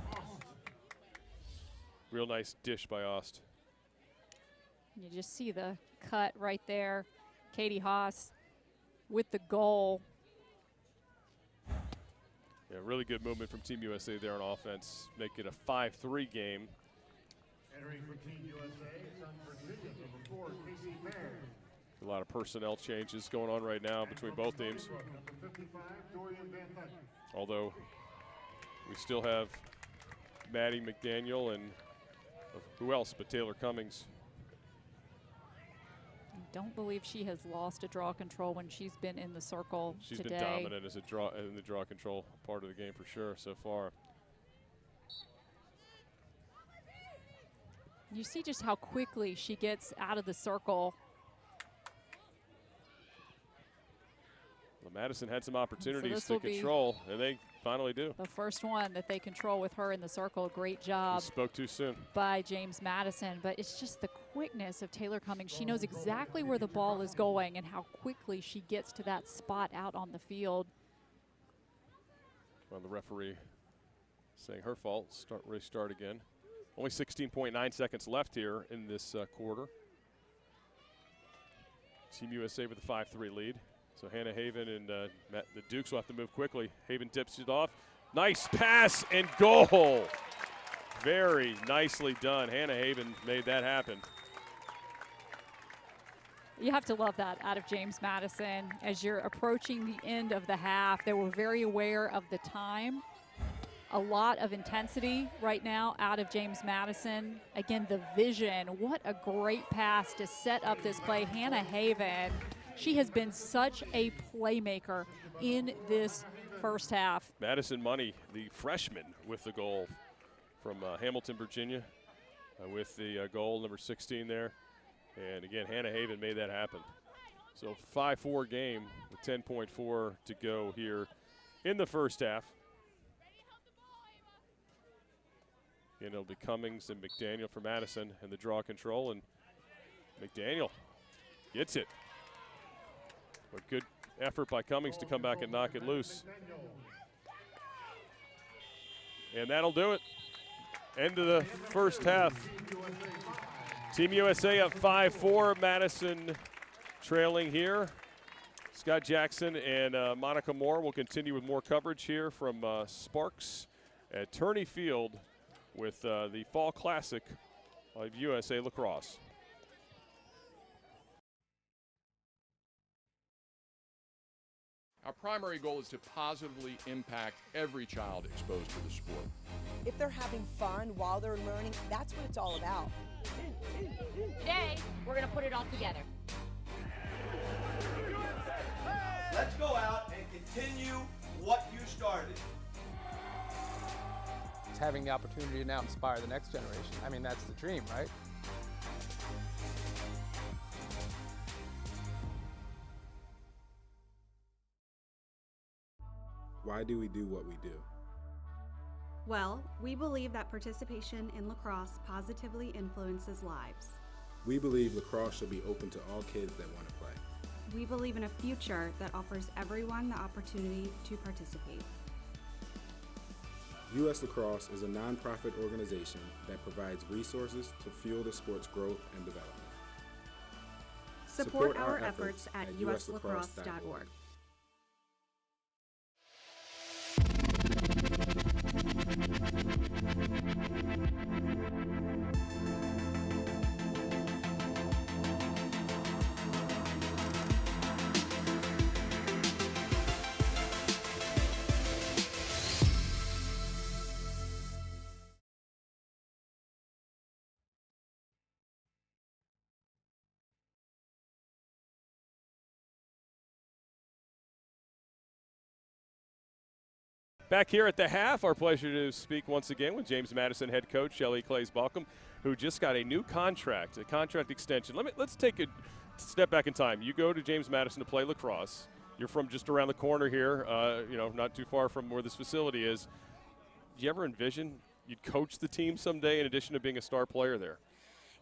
Real nice dish by Aust. You just see the cut right there. Katie Haas with the goal. Yeah, really good movement from Team USA there on offense. Make it a 5-3 game. Entering for Team USA, Sun Virginia, number 4, Casey Mayer. A lot of personnel changes going on right now between both teams. Number 55, Dorian Van Thun. Although we still have Maddie McDaniel and who else but Taylor Cummings. I don't believe she has lost a draw control when she's been in the circle She's today. been dominant as a draw in the draw control part of the game for sure so far. You see just how quickly she gets out of the circle. Well, Madison had some opportunities So to control, and they finally do. The first one that they control with her in the circle. Great job. He spoke too soon By James Madison, but it's just the quickness of Taylor Cummings. She knows exactly where the ball is going and how quickly she gets to that spot out on the field. Well, the referee saying her fault. Restart again. Only 16.9 seconds left here in this quarter. Team USA with a 5-3 lead. So Hannah Haven and the Dukes will have to move quickly. Haven tips it off. Nice pass and goal. Very nicely done. Hannah Haven made that happen. You have to love that out of James Madison. As you're approaching the end of the half, they were very aware of the time. A lot of intensity right now out of James Madison. Again, the vision. What a great pass to set up this play. Hannah Haven, she has been such a playmaker in this first half. Madison Money, the freshman, with the goal from Hamilton, Virginia, with the goal, number 16 there. And again, Hannah Haven made that happen. So 5-4 game with 10.4 to go here in the first half. And it'll be Cummings and McDaniel for Madison and the draw control, and McDaniel gets it. A good effort by Cummings to come back and knock it loose. And that'll do it. End of the first half. Team USA up 5-4. Madison trailing here. Scott Jackson and Monica Moore will continue with more coverage here from Sparks at Turney Field with the Fall Classic of USA Lacrosse. Our primary goal is to positively impact every child exposed to the sport. If they're having fun while they're learning, that's what it's all about. Today, we're going to put it all together. Let's go out and continue what you started. It's having the opportunity to now inspire the next generation. I mean, that's the dream, right? Why do we do what we do? Well, we believe that participation in lacrosse positively influences lives. We believe lacrosse should be open to all kids that want to play. We believe in a future that offers everyone the opportunity to participate. USLacrosse is a nonprofit organization that provides resources to fuel the sport's growth and development. Support our efforts at uslacrosse.org. Back here at the half, our pleasure to speak once again with James Madison head coach Shelly Clays-Balcom, who just got a new contract, a contract extension. Let's take a step back in time. You go to James Madison to play lacrosse. You're from just around the corner here, not too far from where this facility is. Did you ever envision you'd coach the team someday in addition to being a star player there?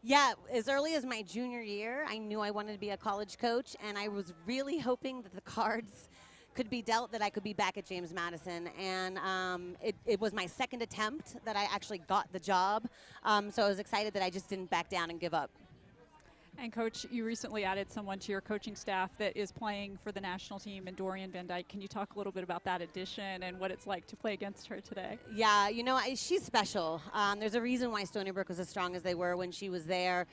Yeah, as early as my junior year, I knew I wanted to be a college coach, and I was really hoping that the cards could be dealt that I could be back at James Madison. And it was my second attempt that I actually got the job. So I was excited that I just didn't back down and give up. And Coach, you recently added someone to your coaching staff that is playing for the national team in Dorian Van Dyke. Can you talk a little bit about that addition and what it's like to play against her today? Yeah, she's special. There's a reason why Stony Brook was as strong as they were when she was there.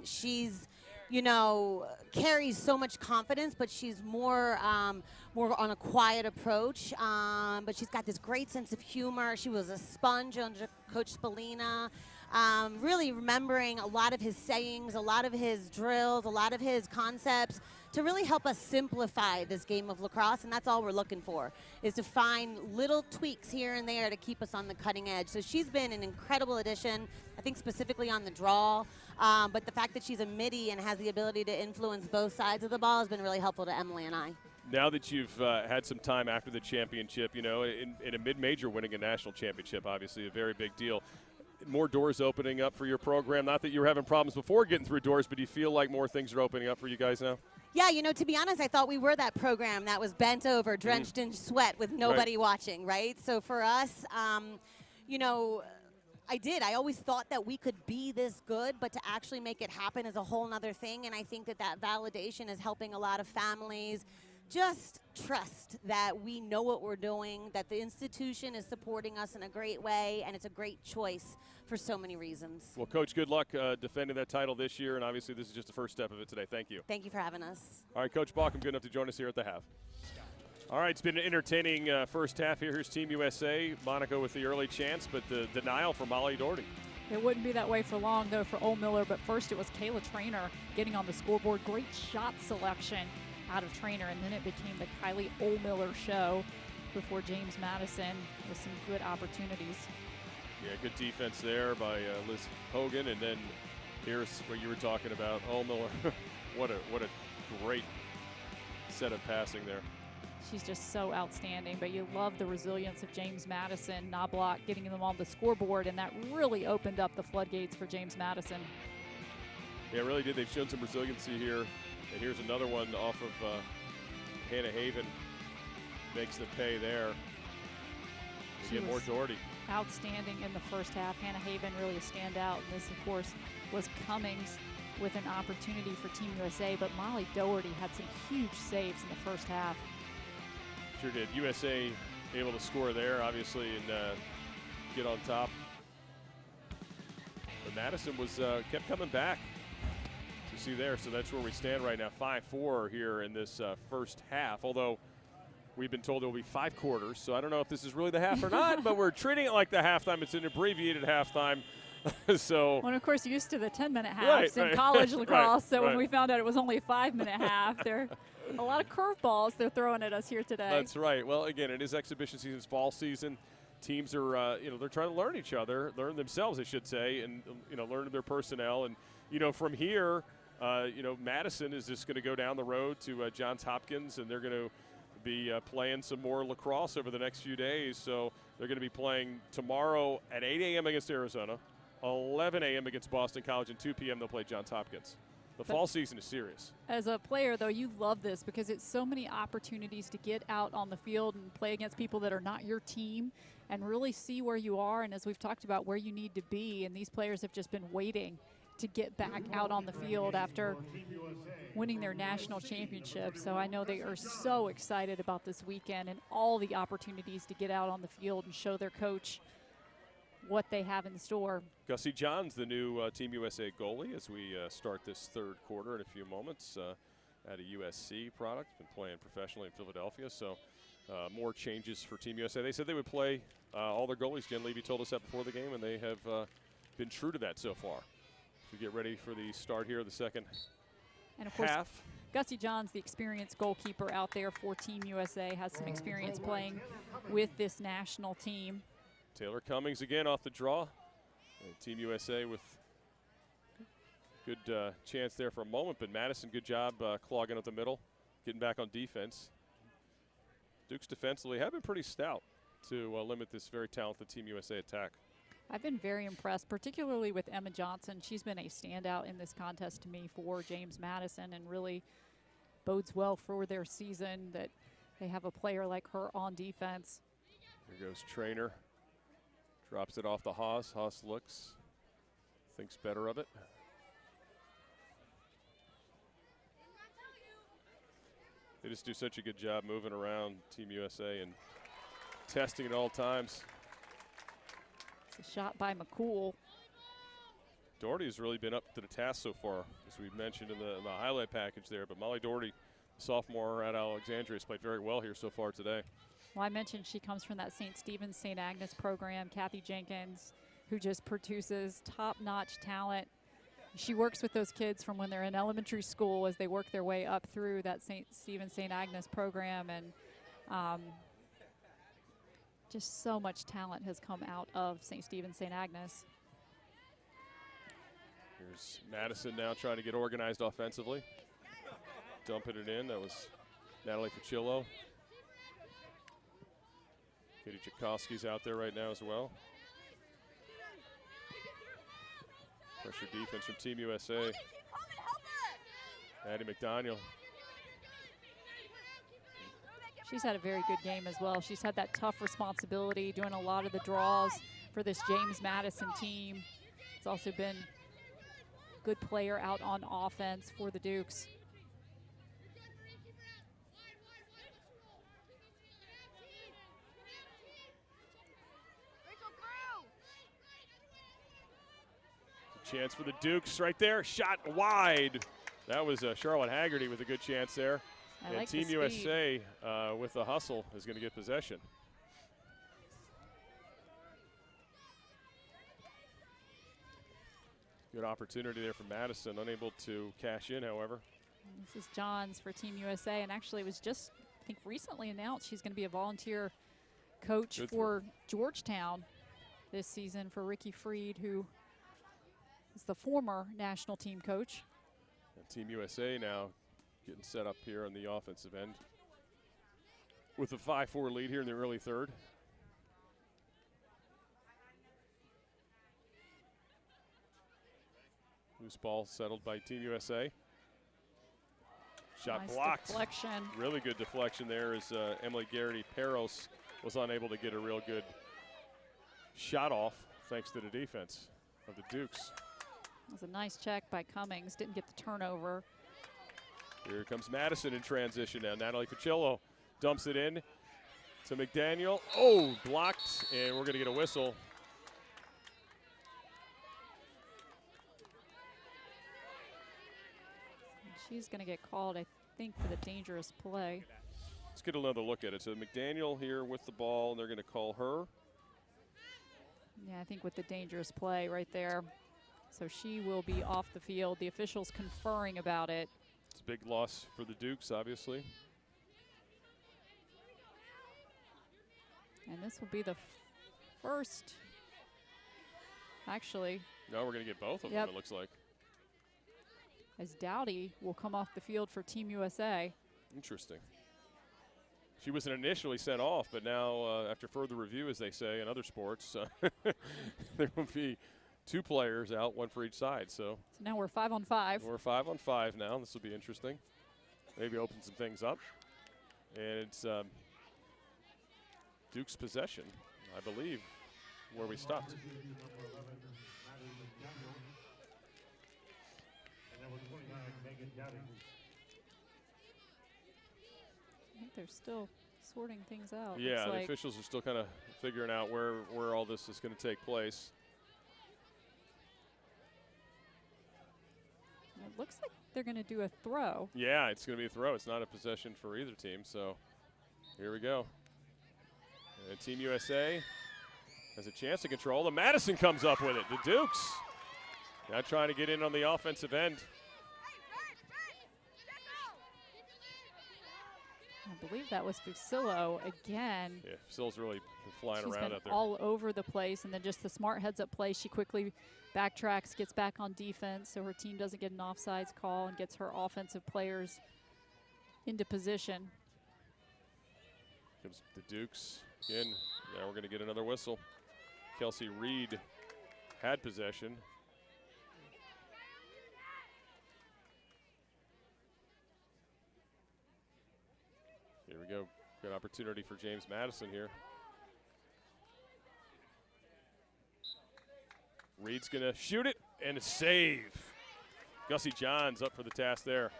She's carries so much confidence, but she's more on a quiet approach. But she's got this great sense of humor. She was a sponge under Coach Spallina. Really remembering a lot of his sayings, a lot of his drills, a lot of his concepts to really help us simplify this game of lacrosse, and that's all we're looking for, is to find little tweaks here and there to keep us on the cutting edge. So she's been an incredible addition, I think specifically on the draw, but the fact that she's a midi and has the ability to influence both sides of the ball has been really helpful to Emily and I. Now that you've had some time after the championship, in a mid-major winning a national championship, obviously a very big deal. More doors opening up for your program. Not that you were having problems before getting through doors, but do you feel like more things are opening up for you guys now? Yeah, to be honest, I thought we were that program that was bent over, drenched in sweat with nobody watching, right? So for us, I always thought that we could be this good, but to actually make it happen is a whole nother thing. And I think that validation is helping a lot of families just trust that we know what we're doing, that the institution is supporting us in a great way, and it's a great choice for so many reasons. Well, Coach, good luck defending that title this year, and obviously this is just the first step of it today. Thank you. Thank you for having us. All right, Coach Balcom, good enough to join us here at the half. All right, it's been an entertaining first half here. Here's Team USA. Monaco with the early chance, but the denial for Molly Doherty. It wouldn't be that way for long, though, for Ole Miller, but first it was Kayla Trainer getting on the scoreboard. Great shot selection out of Trainer, and then it became the Kylie Ole Miller show before James Madison with some good opportunities. Yeah, good defense there by Liz Hogan, and then here's what you were talking about, Ole Miller. what a great set of passing there. She's just so outstanding, but you love the resilience of James Madison, Knobloch getting them on the scoreboard, and that really opened up the floodgates for James Madison. Yeah, it really did. They've shown some resiliency here. And here's another one off of Hannah Haven. Makes the pay there. We get more Doherty. Outstanding in the first half. Hannah Haven really a standout. And this, of course, was Cummings with an opportunity for Team USA. But Molly Doherty had some huge saves in the first half. Sure did. USA able to score there, obviously, and get on top. But Madison was kept coming back. See there, so that's where we stand right now, 5-4 here in this first half, although we've been told there will be 5 quarters, so I don't know if this is really the half or not, but we're treating it like the halftime. It's an abbreviated halftime. So, well, of course, used to the 10-minute halves in college lacrosse, so when we found out it was only a 5-minute half, there are a lot of curveballs they're throwing at us here today. That's right. Well, again, it is exhibition season, it's fall season. Teams are, they're trying to learn each other, learn themselves, I should say, and, learn their personnel. And, from here, Madison is just going to go down the road to Johns Hopkins, and they're going to be playing some more lacrosse over the next few days. So they're going to be playing tomorrow at 8 a.m. against Arizona, 11 a.m. against Boston College, and 2 p.m. they'll play Johns Hopkins. The fall season is serious. As a player, though, you love this because it's so many opportunities to get out on the field and play against people that are not your team and really see where you are and, as we've talked about, where you need to be. And these players have just been waiting to get back out on the field after winning their national championship. So I know they are so excited about this weekend and all the opportunities to get out on the field and show their coach what they have in store. Gussie Johns, the new Team USA goalie, as we start this third quarter in a few moments at a USC product. Been playing professionally in Philadelphia, so more changes for Team USA. They said they would play all their goalies. Jen Levy told us that before the game, and they have been true to that so far. We get ready for the start here of the second and of course, half. Gussie Johns, the experienced goalkeeper out there for Team USA, has some experience playing with this national team. Taylor Cummings again off the draw. Team USA with good chance there for a moment, but Madison, good job clogging up the middle, getting back on defense. Dukes defensively have been pretty stout to limit this very talented Team USA attack. I've been very impressed, particularly with Emma Johnson. She's been a standout in this contest to me for James Madison, and really bodes well for their season that they have a player like her on defense. Here goes Trainer. Drops it off to Haas. Haas looks, thinks better of it. They just do such a good job moving around Team USA and testing at all times. It's a shot by McCool. Doherty has really been up to the task so far, as we mentioned in the highlight package there. But Molly Doherty, sophomore at Alexandria, has played very well here so far today. Well, I mentioned she comes from that St. Stephen's, St. Agnes program. Kathy Jenkins, who just produces top-notch talent. She works with those kids from when they're in elementary school as they work their way up through that St. Stephen's, St. Agnes program. And just so much talent has come out of St. Stephen's, St. Agnes. Here's Madison now trying to get organized offensively. Dumping it in. That was Natalie Pachillo. Katie Tchaikovsky's out there right now as well. Pressure defense from Team USA. Addie McDaniel. She's had a very good game as well. She's had that tough responsibility, doing a lot of the draws for this James Madison team. It's also been a good player out on offense for the Dukes. Chance for the Dukes right there. Shot wide. That was Charlotte Haggerty with a good chance there. And like Team USA with the hustle is going to get possession. Good opportunity there for Madison. Unable to cash in, however. This is Johns for Team USA. And actually it was just, I think, recently announced she's going to be a volunteer coach for Georgetown this season for Ricky Freed, who is the former national team coach. And Team USA now getting set up here on the offensive end with a 5-4 lead here in the early third. Loose ball settled by Team USA. Shot nice blocked. Deflection. Really good deflection there as Emily Garrity-Peros was unable to get a real good shot off thanks to the defense of the Dukes. That was a nice check by Cummings. Didn't get the turnover. Here comes Madison in transition now. Natalie Pachillo dumps it in to McDaniel. Oh, blocked, and we're going to get a whistle. She's going to get called, I think, for the dangerous play. Let's get another look at it. So McDaniel here with the ball, and they're going to call her. Yeah, I think with the dangerous play right there. So she will be off the field. The officials conferring about it. It's a big loss for the Dukes, obviously. And this will be the first, actually. No, we're going to get both of them, it looks like. As Dowdy will come off the field for Team USA. Interesting. She wasn't initially sent off, but now after further review, as they say in other sports, there will be 2 players out, 1 for each side. So now we're 5 on 5. We're 5 on 5 now. This will be interesting. Maybe open some things up. And it's Duke's possession, I believe, where we stopped. I think they're still sorting things out. Yeah, the officials are still kind of figuring out where all this is going to take place. It looks like they're going to do a throw. Yeah, it's going to be a throw. It's not a possession for either team. So here we go. And Team USA has a chance to control. The Madison comes up with it. The Dukes now trying to get in on the offensive end. I believe that was Fusillo again. Yeah, Fusillo's really flying She's around been out there. all over the place, and then just the smart heads-up play. She quickly backtracks, gets back on defense, so her team doesn't get an offsides call and gets her offensive players into position. Comes the Dukes again. Now we're going to get another whistle. Kelsey Reed had possession. Here we go. Good opportunity for James Madison here. Reed's going to shoot it and a save. Gussie Johns up for the task there.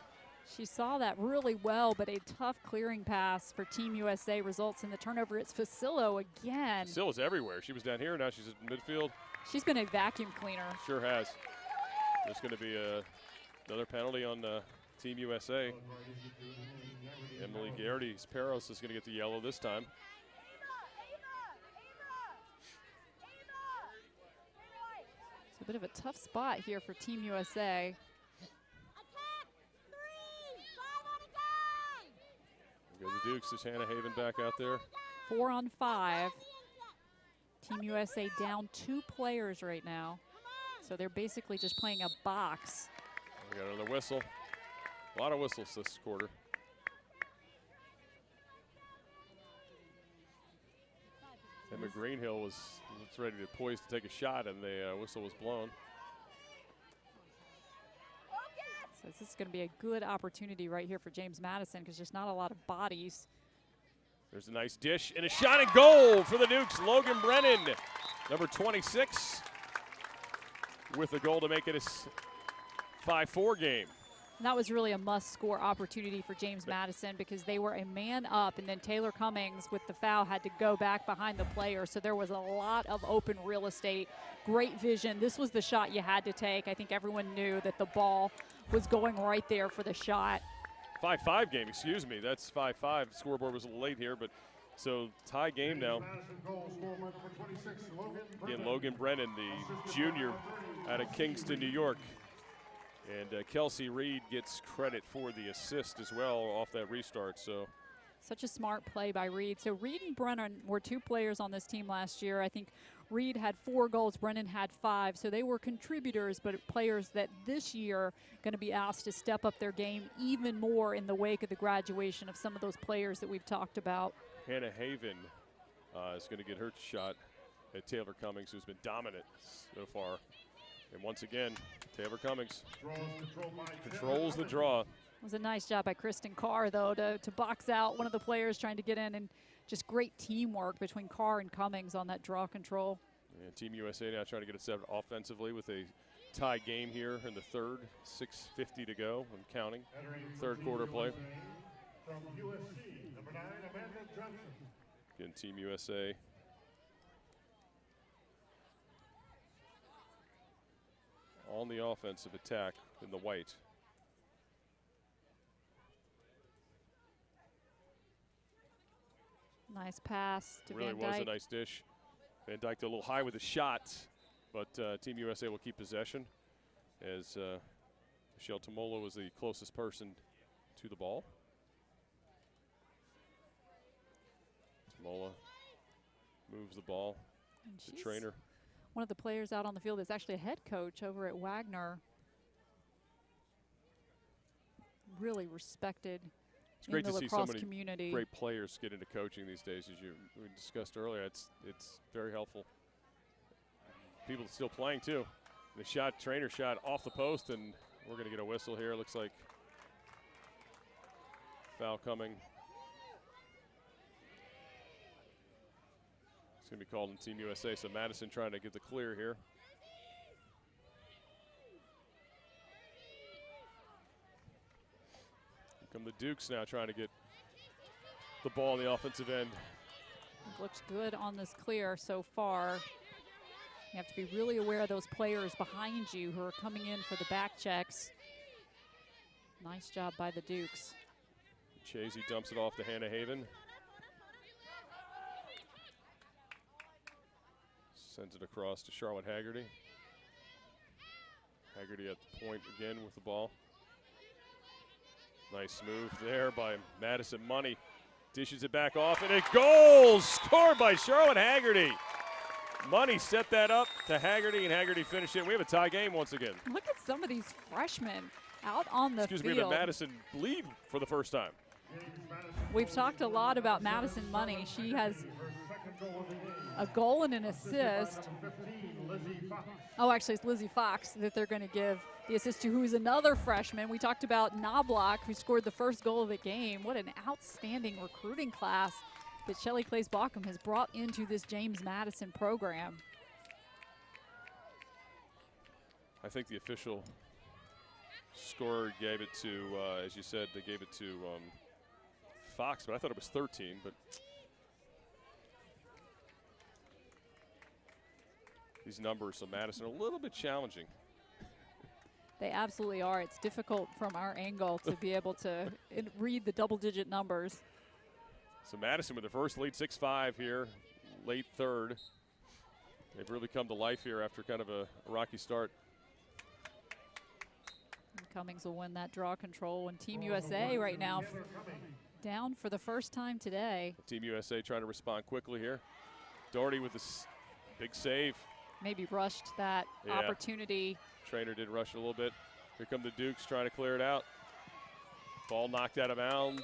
She saw that really well, but a tough clearing pass for Team USA results in the turnover. It's Fusillo again. Fusillo's everywhere. She was down here, now she's in midfield. She's been a vacuum cleaner. Sure has. There's going to be another penalty on Team USA. Emily Garrity-Peros is going to get the yellow this time. It's a bit of a tough spot here for Team USA. There go the Dukes. There's Hannah Haven back out there. 4 on 5. Team USA down 2 players right now. So they're basically just playing a box. We got another whistle. A lot of whistles this quarter. Emma Greenhill was ready to poised to take a shot, and the whistle was blown. So this is going to be a good opportunity right here for James Madison because there's not a lot of bodies. There's a nice dish and a shot and goal for the Dukes. Logan Brennan, number 26, with a goal to make it a 5-4 game. And that was really a must-score opportunity for James Madison because they were a man up, and then Taylor Cummings with the foul had to go back behind the player. So there was a lot of open real estate, great vision. This was the shot you had to take. I think everyone knew that the ball was going right there for the shot. 5-5 game, excuse me. That's 5-5. The scoreboard was a little late here, but so tie game now. Again, Logan Brennan, the junior out of Kingston, New York. And Kelsey Reed gets credit for the assist as well off that restart. So such a smart play by Reed. So Reed and Brennan were 2 players on this team last year. I think Reed had 4 goals, Brennan had 5. So they were contributors, but players that this year going to be asked to step up their game even more in the wake of the graduation of some of those players that we've talked about. Hannah Haven is going to get her shot at Taylor Cummings, who's been dominant so far. And once again, Taylor Cummings controls the draw. It was a nice job by Kristen Carr, though, to box out one of the players trying to get in, and just great teamwork between Carr and Cummings on that draw control. And Team USA now trying to get it set offensively with a tie game here in the third. 6:50 to go and counting. Third quarter play. From USC, number 9, Amanda Johnson. Again, Team USA. On the offensive attack in the white. Nice pass to Really Van Dyke. was a nice dish. Van Dyke a little high with the shot, but Team USA will keep possession as Michelle Tomola was the closest person to the ball. Tomola moves the ball. The trainer. One of the players out on the field is actually a head coach over at Wagner. Really respected It's great in the to see so lacrosse many community. great players get into coaching these days, as we discussed earlier. It's very helpful. People still playing too. The shot, trainer shot off the post, and we're going to get a whistle here. Looks like foul coming. It's going to be called in Team USA. So Madison trying to get the clear here. Come the Dukes now trying to get the ball on the offensive end. Looks good on this clear so far. You have to be really aware of those players behind you who are coming in for the back checks. Nice job by the Dukes. Chasey dumps it off to Hannah Haven. Sends it across to Charlotte Haggerty. Haggerty at the point again with the ball. Nice move there by Madison Money. Dishes it back off, and a goal scored by Charlotte Haggerty. Money set that up to Haggerty, and Haggerty finished it. We have a tie game once again. Look at some of these freshmen out on the field. Excuse me, but Madison lead for the first time. We've talked a lot about Madison Money. She has a goal and an assist. Oh, actually, it's Lizzie Fox that they're going to give the assist to, who's another freshman. We talked about Knobloch, who scored the first goal of the game. What an outstanding recruiting class that Shelley Claes-Baucom has brought into this James Madison program. I think the official scorer gave it to, as you said, they gave it to Fox, but I thought it was 13. But these numbers of Madison are a little bit challenging. They absolutely are. It's difficult from our angle to be able to read the double-digit numbers. So Madison with their first lead, 6-5 here, late third. They've really come to life here after kind of a rocky start. And Cummings will win that draw control, and Team USA right now down for the first time today. Team USA trying to respond quickly here. Doherty with this big save. Maybe rushed that opportunity. Trainer did rush it a little bit. Here come the Dukes trying to clear it out. Ball knocked out of bounds.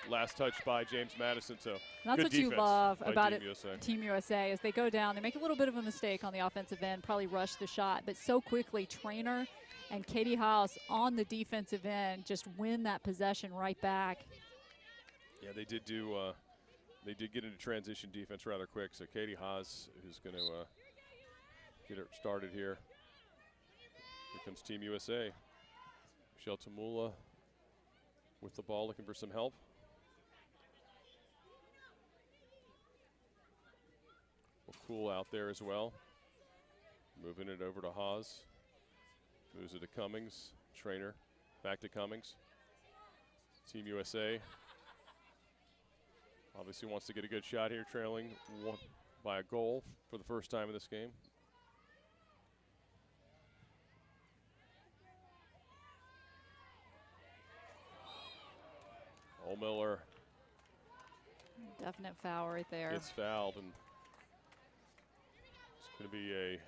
Last touch by James Madison. So that's what you love about Team USA. Team USA is they go down, they make a little bit of a mistake on the offensive end, probably rush the shot, but so quickly Trainer and Katie Haas on the defensive end just win that possession right back. Yeah, they did do. They did get into transition defense rather quick. So Katie Haas, who's going to get it started here. Here comes Team USA. Michelle Tamula with the ball, looking for some help. Cool out there as well. Moving it over to Haas. Moves it to Cummings. Trainer back to Cummings. Team USA obviously wants to get a good shot here, trailing one by a goal for the first time in this game. Ohlmiller. Definite foul right there. Gets fouled, and it's going to be a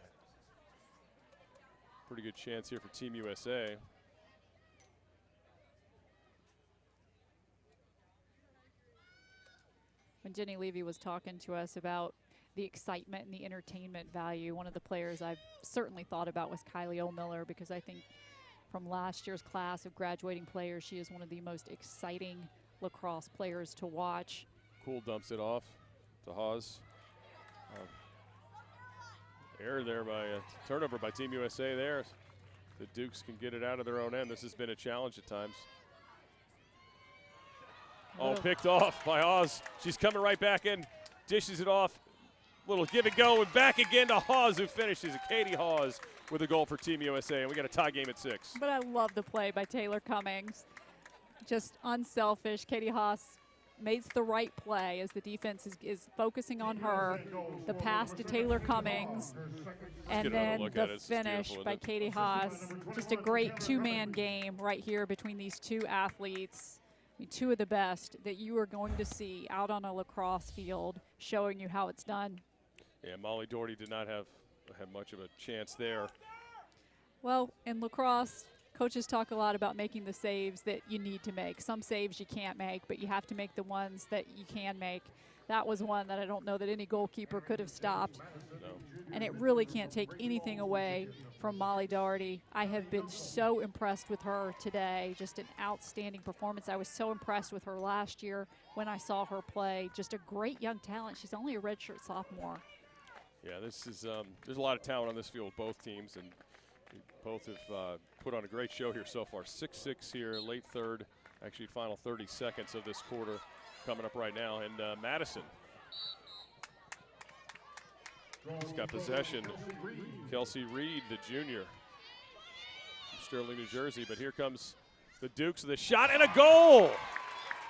pretty good chance here for Team USA. When Jenny Levy was talking to us about the excitement and the entertainment value, one of the players I've certainly thought about was Kylie Ohlmiller, because I think from last year's class of graduating players, she is one of the most exciting lacrosse players to watch. Cool dumps it off to Haas. Error there by a turnover by Team USA there. The Dukes can get it out of their own end. This has been a challenge at times. Oh, picked off by Haas. She's coming right back in, dishes it off. Little give and go, and back again to Haas, who finishes. Katie Haas with a goal for Team USA, and we got a tie game at 6. But I love the play by Taylor Cummings. Just unselfish. Katie Haas makes the right play as the defense is focusing on her. The pass to Taylor Cummings, and then the finish by Katie Haas. Just a great two-man game right here between these two athletes. I mean, two of the best that you are going to see out on a lacrosse field, showing you how it's done. Yeah, Molly Doherty did not have much of a chance there. Well, in lacrosse, coaches talk a lot about making the saves that you need to make. Some saves you can't make, but you have to make the ones that you can make. That was one that I don't know that any goalkeeper could have stopped. No. And it really can't take anything away from Molly Doherty. I have been so impressed with her today. Just an outstanding performance. I was so impressed with her last year when I saw her play. Just a great young talent. She's only a redshirt sophomore. Yeah, this is there's a lot of talent on this field, both teams, and both have put on a great show here so far. 6-6 here, late third, actually final 30 seconds of this quarter coming up right now. And Madison has got possession. Kelsey Reed, the junior from Sterling, New Jersey. But here comes the Dukes with a shot and a goal.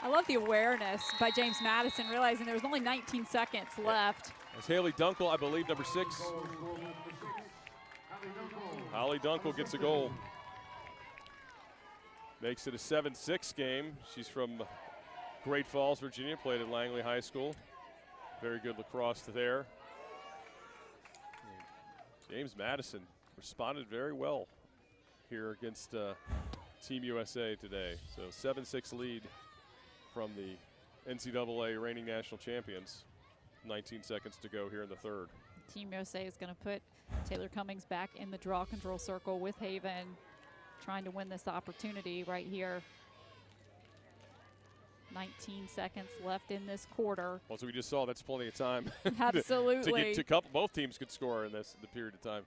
I love the awareness by James Madison, realizing there was only 19 seconds left. As Haley Dunkel, I believe, number 6. Holly Dunkel gets a goal. Makes it a 7-6 game. She's from Great Falls, Virginia, played at Langley High School. Very good lacrosse there. James Madison responded very well here against Team USA today. So 7-6 lead from the NCAA reigning national champions. 19 seconds to go here in the third. Team USA is going to put Taylor Cummings back in the draw control circle with Haven, trying to win this opportunity right here. 19 seconds left in this quarter. Well, so we just saw that's plenty of time. Absolutely. to get to both teams could score in the period of time.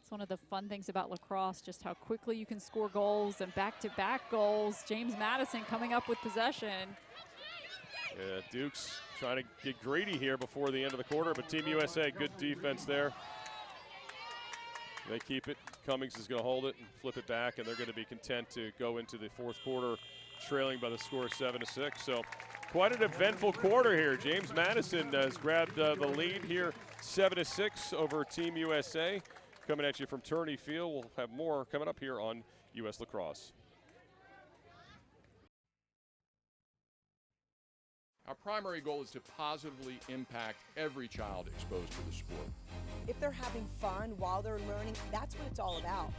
It's one of the fun things about lacrosse, just how quickly you can score goals and back-to-back goals. James Madison coming up with possession. Yeah, Dukes trying to get greedy here before the end of the quarter, but Team USA, good defense there. They keep it. Cummings is going to hold it and flip it back, and they're going to be content to go into the fourth quarter trailing by the score of 7-6. So quite an eventful quarter here. James Madison has grabbed the lead here, 7-6 over Team USA. Coming at you from Turney Field. We'll have more coming up here on US Lacrosse. Our primary goal is to positively impact every child exposed to the sport. If they're having fun while they're learning, that's what it's all about.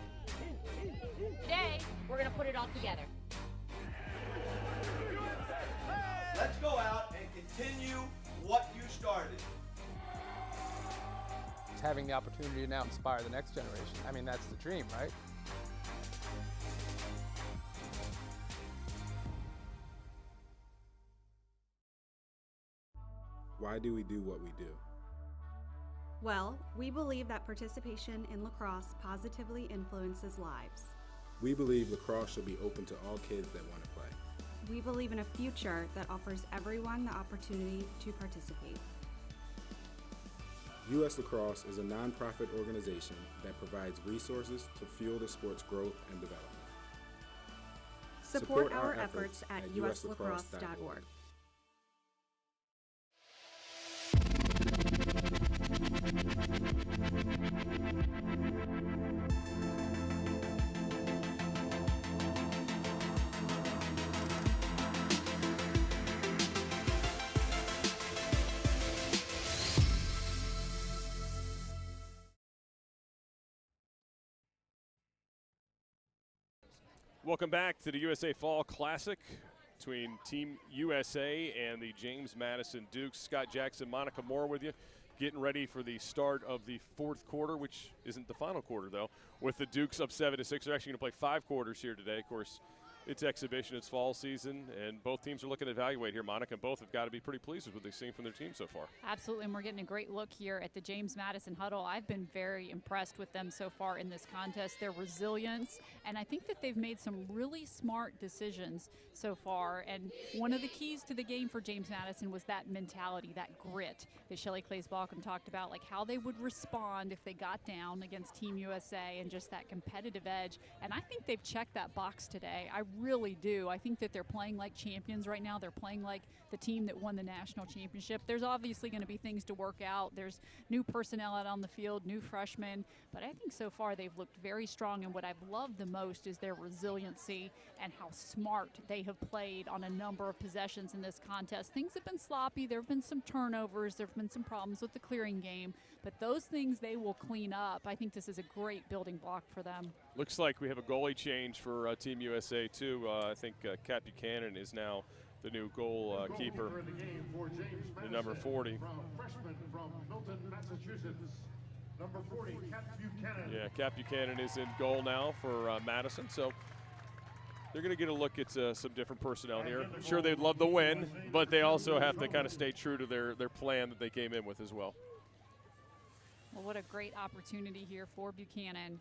Today, we're going to put it all together. Let's go out and continue what you started. It's having the opportunity to now inspire the next generation. I mean, that's the dream, right? Why do we do what we do? Well, we believe that participation in lacrosse positively influences lives. We believe lacrosse should be open to all kids that want to play. We believe in a future that offers everyone the opportunity to participate. USLacrosse is a nonprofit organization that provides resources to fuel the sport's growth and development. Support our efforts at uslacrosse.org. Welcome back to the USA Fall Classic between Team USA and the James Madison Dukes. Scott Jackson, Monica Moore with you, getting ready for the start of the fourth quarter, which isn't the final quarter, though, with the Dukes up 7-6. They're actually going to play 5 quarters here today. Of course, it's exhibition, it's fall season, and both teams are looking to evaluate here. Monica and both have got to be pretty pleased with what they've seen from their team so far. Absolutely, and we're getting a great look here at the James Madison huddle. I've been very impressed with them so far in this contest, their resilience, and I think that they've made some really smart decisions so far. And one of the keys to the game for James Madison was that mentality, that grit that Shelly Claes-Balkum talked about, like how they would respond if they got down against Team USA and just that competitive edge. And I think they've checked that box today. I really do. I think that they're playing like champions right now. They're playing like the team that won the national championship. There's obviously going to be things to work out. There's new personnel out on the field, new freshmen, but I think so far they've looked very strong, and what I've loved the most is their resiliency and how smart they have played on a number of possessions in this contest. Things have been sloppy. There have been some turnovers. There have been some problems with the clearing game, but those things they will clean up. I think this is a great building block for them. Looks like we have a goalie change for Team USA, too. I think Kat Buchanan is now the new goalkeeper, the number 40. Freshman from Milton, Massachusetts, number 40, Kat Buchanan. Yeah, Kat Buchanan is in goal now for Madison, so they're going to get a look at some different personnel here. I'm sure they'd love to win, but they also have to kind of stay true to their plan that they came in with as well. Well, what a great opportunity here for Buchanan.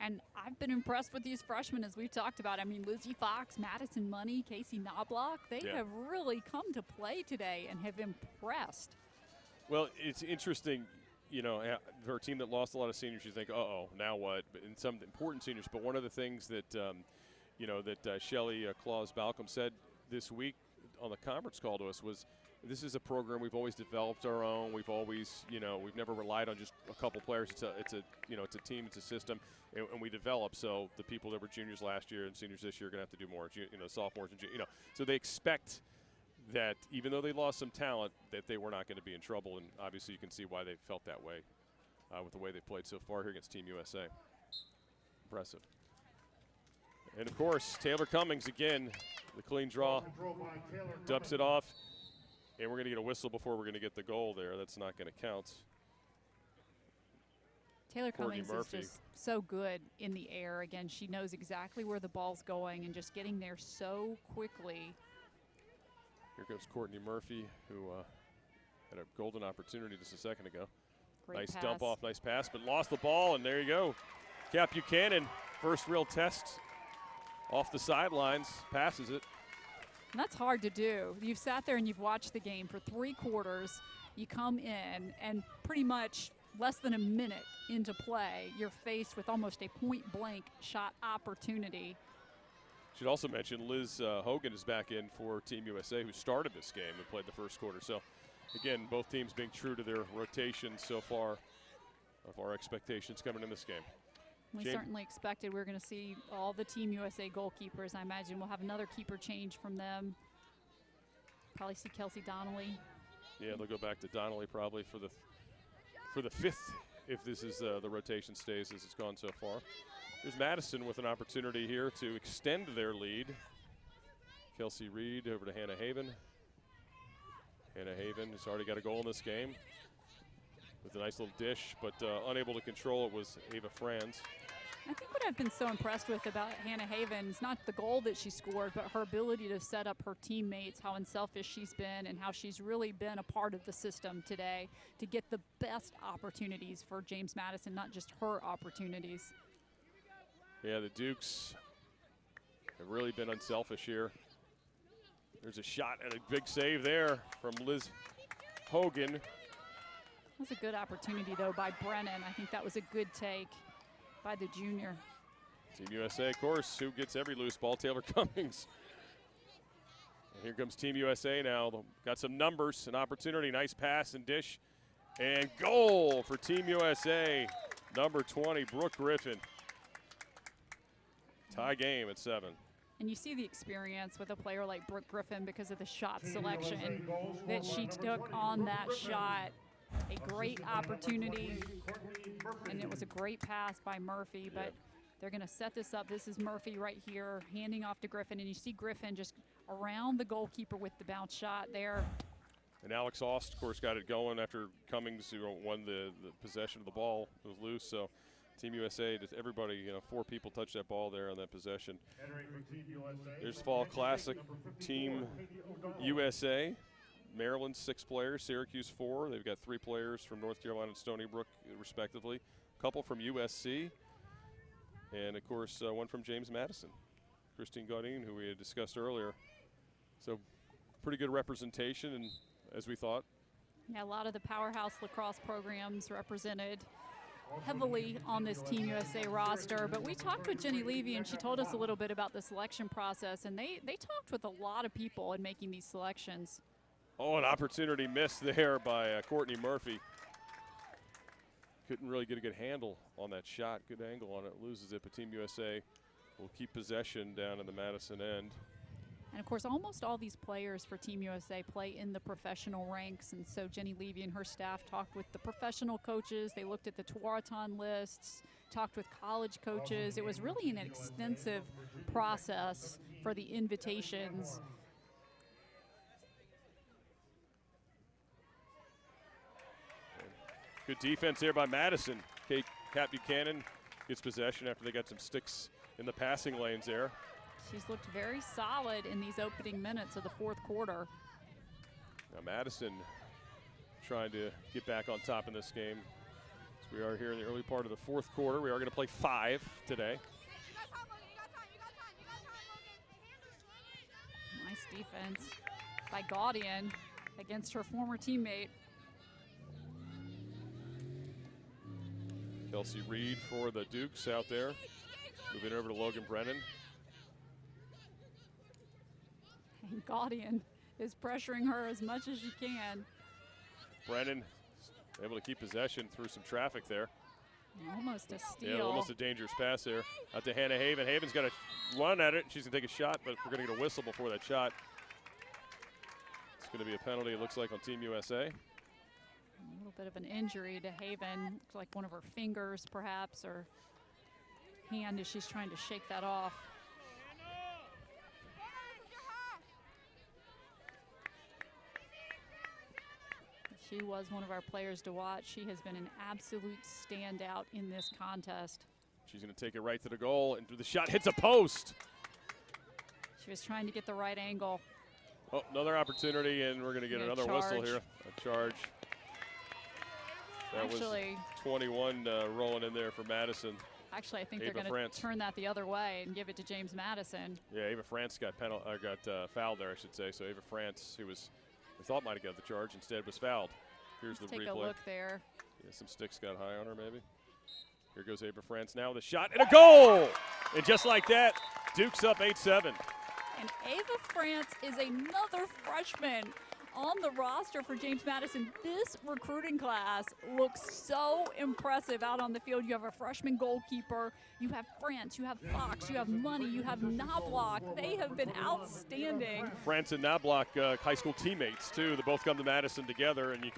And I've been impressed with these freshmen, as we've talked about. I mean, Lizzie Fox, Madison Money, Casey Knobloch, they have really come to play today and have impressed. Well, it's interesting, you know, for a team that lost a lot of seniors, you think, uh-oh, now what? But in some important seniors. But one of the things that, you know, that Shelly Claes-Balkum said this week on the conference call to us was, this is a program we've always developed our own. We've always, you know, we've never relied on just a couple players. It's a you know, it's a team, it's a system, and we develop. So the people that were juniors last year and seniors this year are going to have to do more. You know, sophomores and you know, so they expect that even though they lost some talent, that they were not going to be in trouble. And obviously you can see why they felt that way with the way they played so far here against Team USA. Impressive. And of course, Taylor Cummings again, the clean draw, dumps it off. And we're going to get a whistle before we're going to get the goal there. That's not going to count. Taylor Cummings is just so good in the air. Again, she knows exactly where the ball's going and just getting there so quickly. Here goes Courtney Murphy, who had a golden opportunity just a second ago. Great nice pass. dump off, nice pass, but lost the ball, and there you go. Cap Buchanan, first real test off the sidelines, passes it. And that's hard to do. You've sat there and you've watched the game for 3 quarters. You come in and pretty much less than a minute into play, you're faced with almost a point-blank shot opportunity. Should also mention Liz Hogan is back in for Team USA, who started this game and played the first quarter. So, again, both teams being true to their rotation so far of our expectations coming in this game. We certainly expected we were going to see all the Team USA goalkeepers. I imagine we'll have another keeper change from them. Probably see Kelsey Donnelly. Yeah, they'll go back to Donnelly probably for the 5th if this is the rotation stays as it's gone so far. There's Madison with an opportunity here to extend their lead. Kelsey Reed over to Hannah Haven. Hannah Haven has already got a goal in this game with a nice little dish, but unable to control it was Ava Franz. I think what I've been so impressed with about Hannah Haven is not the goal that she scored, but her ability to set up her teammates, how unselfish she's been, and how she's really been a part of the system today to get the best opportunities for James Madison, not just her opportunities. Yeah, the Dukes have really been unselfish here. There's a shot and a big save there from Liz Hogan. That was a good opportunity, though, by Brennan. I think that was a good take by the junior. Team USA, of course, who gets every loose ball? Taylor Cummings. And here comes Team USA now. Got some numbers, an opportunity, nice pass and dish. And goal for Team USA, number 20, Brooke Griffin. Tie game at 7. And you see the experience with a player like Brooke Griffin because of the shot selection that she took on that shot. A great opportunity, and it was a great pass by Murphy, but they're going to set this up. This is Murphy right here, handing off to Griffin, and you see Griffin just around the goalkeeper with the bounce shot there. And Alex Aust, of course, got it going after Cummings, who won the possession of the ball. It was loose, so Team USA, just everybody, 4 people touched that ball there on that possession. There's Fall Classic, Team USA. Maryland 6 players, Syracuse 4. They've got 3 players from North Carolina and Stony Brook, respectively. A couple from USC, and of course 1 from James Madison, Christine Gaudin, who we had discussed earlier. So pretty good representation, and as we thought. Yeah, a lot of the powerhouse lacrosse programs represented heavily on this Team USA roster, but we talked with Jenny Levy, and she told us a little bit about the selection process, and they talked with a lot of people in making these selections. Oh, an opportunity missed there by Courtney Murphy. Couldn't really get a good handle on that shot. Good angle on it. Loses it, but Team USA will keep possession down in the Madison end. And, of course, almost all these players for Team USA play in the professional ranks, and so Jenny Levy and her staff talked with the professional coaches. They looked at the Tewaaraton lists, talked with college coaches. It was really an extensive process for the invitations. Good defense there by Madison. Kat Buchanan gets possession after they got some sticks in the passing lanes there. She's looked very solid in these opening minutes of the 4th quarter. Now Madison trying to get back on top in this game. So we are here in the early part of the 4th quarter. We are going to play 5 today. Nice defense by Gaudian against her former teammate. Kelsey Reed for the Dukes out there. Moving over to Logan Brennan. And Gaudian is pressuring her as much as she can. Brennan able to keep possession through some traffic there. Almost a steal. Yeah, almost a dangerous pass there. Out to Hannah Haven. Haven's got to run at it. She's going to take a shot, but we're going to get a whistle before that shot. It's going to be a penalty, it looks like, on Team USA. A little bit of an injury to Haven. Looks like one of her fingers, perhaps, or hand as she's trying to shake that off. She was one of our players to watch. She has been an absolute standout in this contest. She's going to take it right to the goal, and the shot hits a post. She was trying to get the right angle. Oh, another opportunity, and we're going to get another whistle here. A charge. That actually, was 21 rolling in there for Madison. Actually, I think they're going to turn that the other way and give it to James Madison. Yeah, Ava France got fouled there, I should say. So Ava France, who we thought might have got the charge, instead was fouled. Here's the replay. Take a look there. Yeah, some sticks got high on her, maybe. Here goes Ava France now with a shot and a goal! And just like that, Duke's up 8-7. And Ava France is another freshman on the roster for James Madison. This recruiting class looks so impressive out on the field. You have a freshman goalkeeper, you have France, you have Fox, you have Money, you have Knobloch. They have been outstanding. France and Knobloch, high school teammates too. They both come to Madison together, and you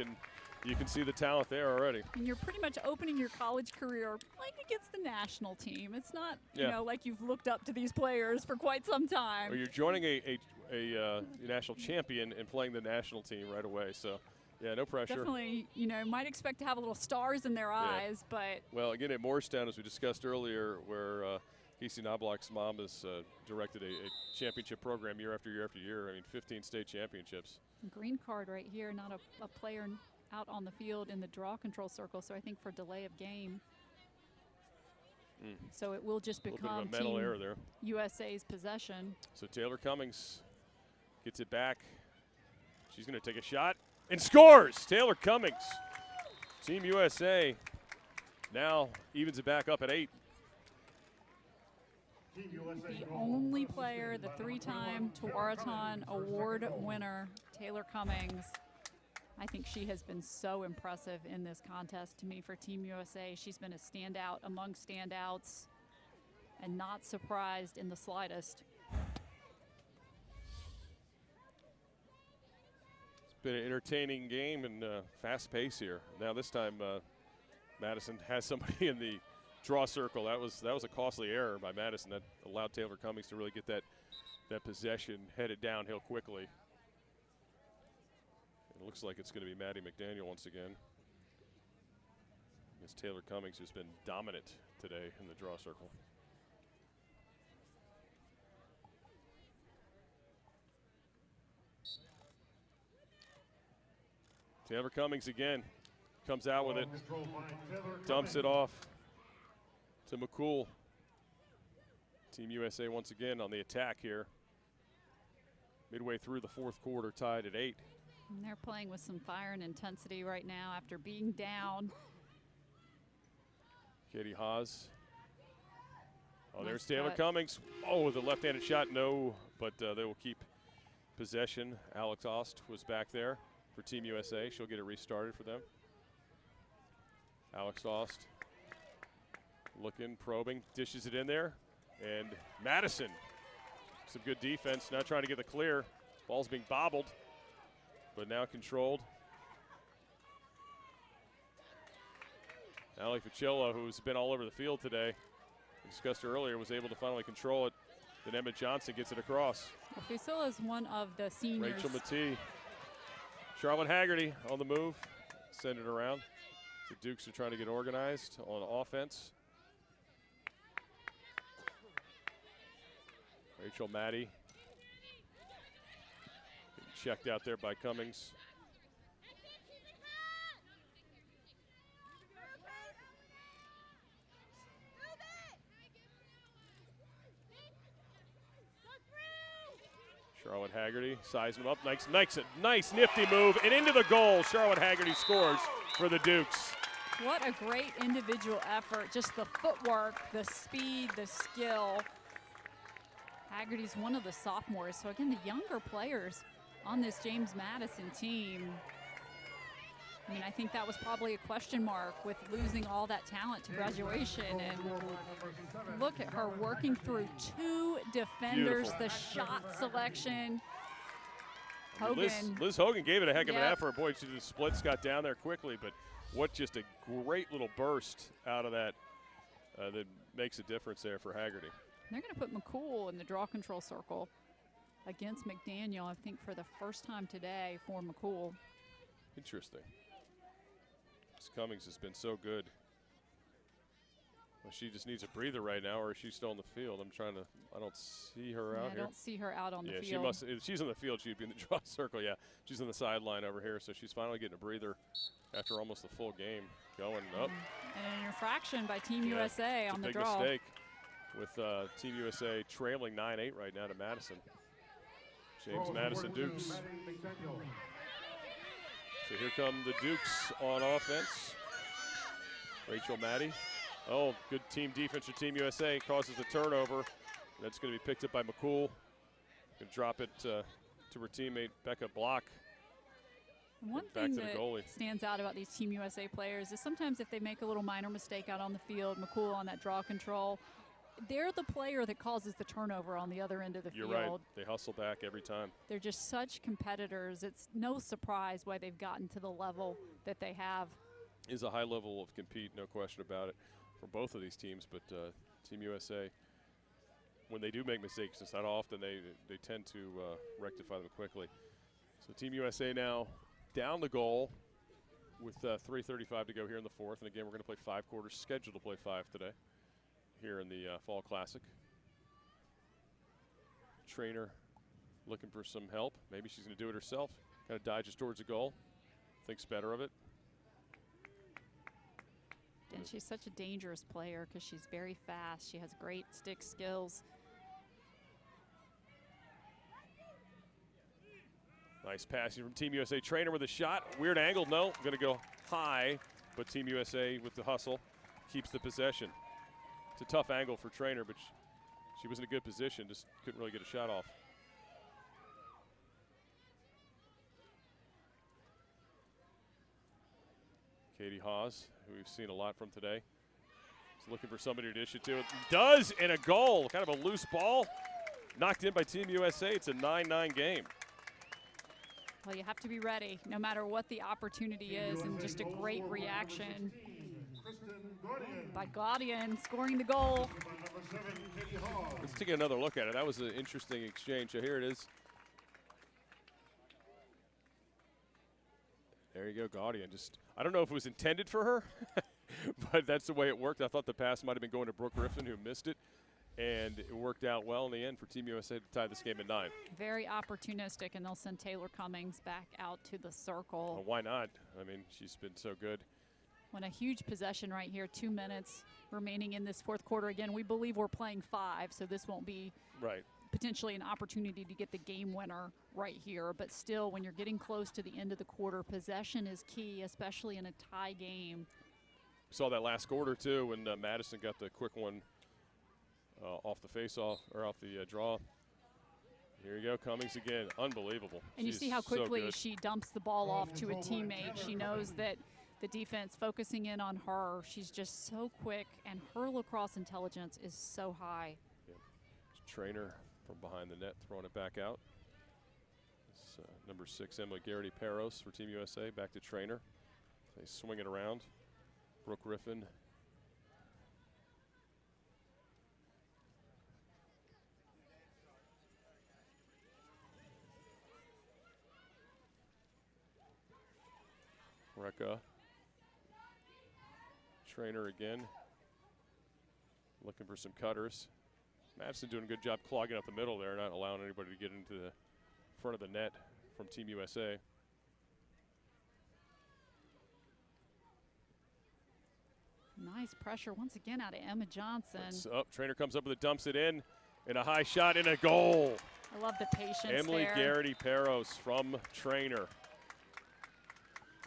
can see the talent there already. And you're pretty much opening your college career like against the national team. It's not, you know, like you've looked up to these players for quite some time. Or you're joining a national champion and playing the national team right away. So, yeah, no pressure. Definitely, you know, might expect to have a little stars in their eyes, but. Well, again, at Morristown, as we discussed earlier, where Casey Knobloch's mom has directed a championship program year after year after year. I mean, 15 state championships. Green card right here, not a player out on the field in the draw control circle, so I think for delay of game. So it will just become mental error there. USA's possession. So Taylor Cummings gets it back. She's going to take a shot and scores. Taylor Cummings. Team USA now evens it back up at 8. The only player, the 3-time Tewaaraton Award winner, Taylor Cummings. I think she has been so impressive in this contest to me for Team USA. She's been a standout among standouts and not surprised in the slightest. It's been an entertaining game and fast pace here. Now this time Madison has somebody in the draw circle. That was a costly error by Madison that allowed Taylor Cummings to really get that possession headed downhill quickly. It looks like it's going to be Maddie McDaniel once again. Against Taylor Cummings, who's been dominant today in the draw circle. Taylor Cummings again comes out with it, dumps it off to McCool. Team USA once again on the attack here. Midway through the fourth quarter, tied at 8. And they're playing with some fire and intensity right now after being down. Katie Haas. Oh, Nice there's Taylor cut. Cummings. Oh, with a left-handed shot, no, but they will keep possession. Alex Ost was back there for Team USA. She'll get it restarted for them. Alex Ost looking, probing, dishes it in there. And Madison, some good defense, now trying to get the clear. Ball's being bobbled, but now controlled. Allie Ficella, who's been all over the field today, we discussed earlier, was able to finally control it. Then Emma Johnson gets it across. Well, Ficella is one of the seniors. Rachel Matee. Charlotte Haggerty on the move. Send it around. The Dukes are trying to get organized on offense. Rachel Maddie. Getting checked out there by Cummings. Charlotte Haggerty sizing him up. Nice nifty move and into the goal. Charlotte Haggerty scores for the Dukes. What a great individual effort. Just the footwork, the speed, the skill. Haggerty's one of the sophomores. So again, the younger players on this James Madison team. I mean, I think that was probably a question mark with losing all that talent to graduation. And look at her working through two defenders, Beautiful. the shot selection. I mean, Liz Hogan gave it a heck of an effort. Boy, the splits got down there quickly, but what just a great little burst out of that that makes a difference there for Haggerty. They're going to put McCool in the draw control circle against McDaniel, I think, for the first time today for McCool. Interesting. Miss Cummings has been so good. Well, she just needs a breather right now, or is she still in the field? I don't see her out here. I don't see her out on the field. Yeah, she must. If she's in the field, she'd be in the draw circle. Yeah, she's on the sideline over here, so she's finally getting a breather after almost the full game going up. And an infraction by Team USA on the draw. Big mistake with Team USA trailing 9-8 right now to Madison. James Madison Dukes. So here come the Dukes on offense. Rachel Maddie. Oh, good team defense for Team USA. Causes the turnover. That's going to be picked up by McCool. Going to drop it to her teammate Becca Block. One thing that stands out about these Team USA players is sometimes if they make a little minor mistake out on the field, McCool on that draw control, they're the player that causes the turnover on the other end of the field. You're right. They hustle back every time. They're just such competitors. It's no surprise why they've gotten to the level that they have. It is a high level of compete, no question about it, for both of these teams. But Team USA, when they do make mistakes, it's not often, they tend to rectify them quickly. So Team USA now down the goal with 3:35 to go here in the fourth. And again, we're going to play 5 quarters, scheduled to play 5 today here in the Fall Classic. Trainer looking for some help. Maybe she's going to do it herself. Kind of dodges towards the goal. Thinks better of it. And she's such a dangerous player because she's very fast. She has great stick skills. Nice passing from Team USA. Trainer with a shot. Weird angle. No, going to go high, but Team USA with the hustle keeps the possession. It's a tough angle for Trainer, but she was in a good position, just couldn't really get a shot off. Katie Hawes, who we've seen a lot from today, is looking for somebody to dish it to. It does, and a goal. Kind of a loose ball. Knocked in by Team USA. It's a 9-9 game. Well, you have to be ready, no matter what the opportunity is, and just a great reaction by Gaudian scoring the goal. Let's take another look at it. That was an interesting exchange. So here it is. There you go, Gaudian. Just, I don't know if it was intended for her, but that's the way it worked. I thought the pass might have been going to Brooke Griffin, who missed it. And it worked out well in the end for Team USA to tie this game at 9. Very opportunistic, and they'll send Taylor Cummings back out to the circle. Well, why not? I mean, she's been so good. When a huge possession right here, 2 minutes remaining in this fourth quarter. Again, we believe we're playing 5, so this won't be potentially an opportunity to get the game winner right here. But still, when you're getting close to the end of the quarter, possession is key, especially in a tie game. We saw that last quarter, too, when Madison got the quick one off the face-off, or off the draw. Here you go, Cummings again. Unbelievable. And you see how quickly she dumps the ball off to a teammate. She knows that the defense focusing in on her. She's just so quick, and her lacrosse intelligence is so high. Yeah. Trainer from behind the net throwing it back out. It's, number 6, Emily Garrity-Peros for Team USA. Back to Trainer. They swing it around. Brooke Griffin. Rekka. Trainer again. Looking for some cutters. Madison doing a good job clogging up the middle there, not allowing anybody to get into the front of the net from Team USA. Nice pressure once again out of Emma Johnson. Trainer comes up with it, dumps it in, and a high shot and a goal. I love the patience Emily there. Garrity-Peros from Trainer.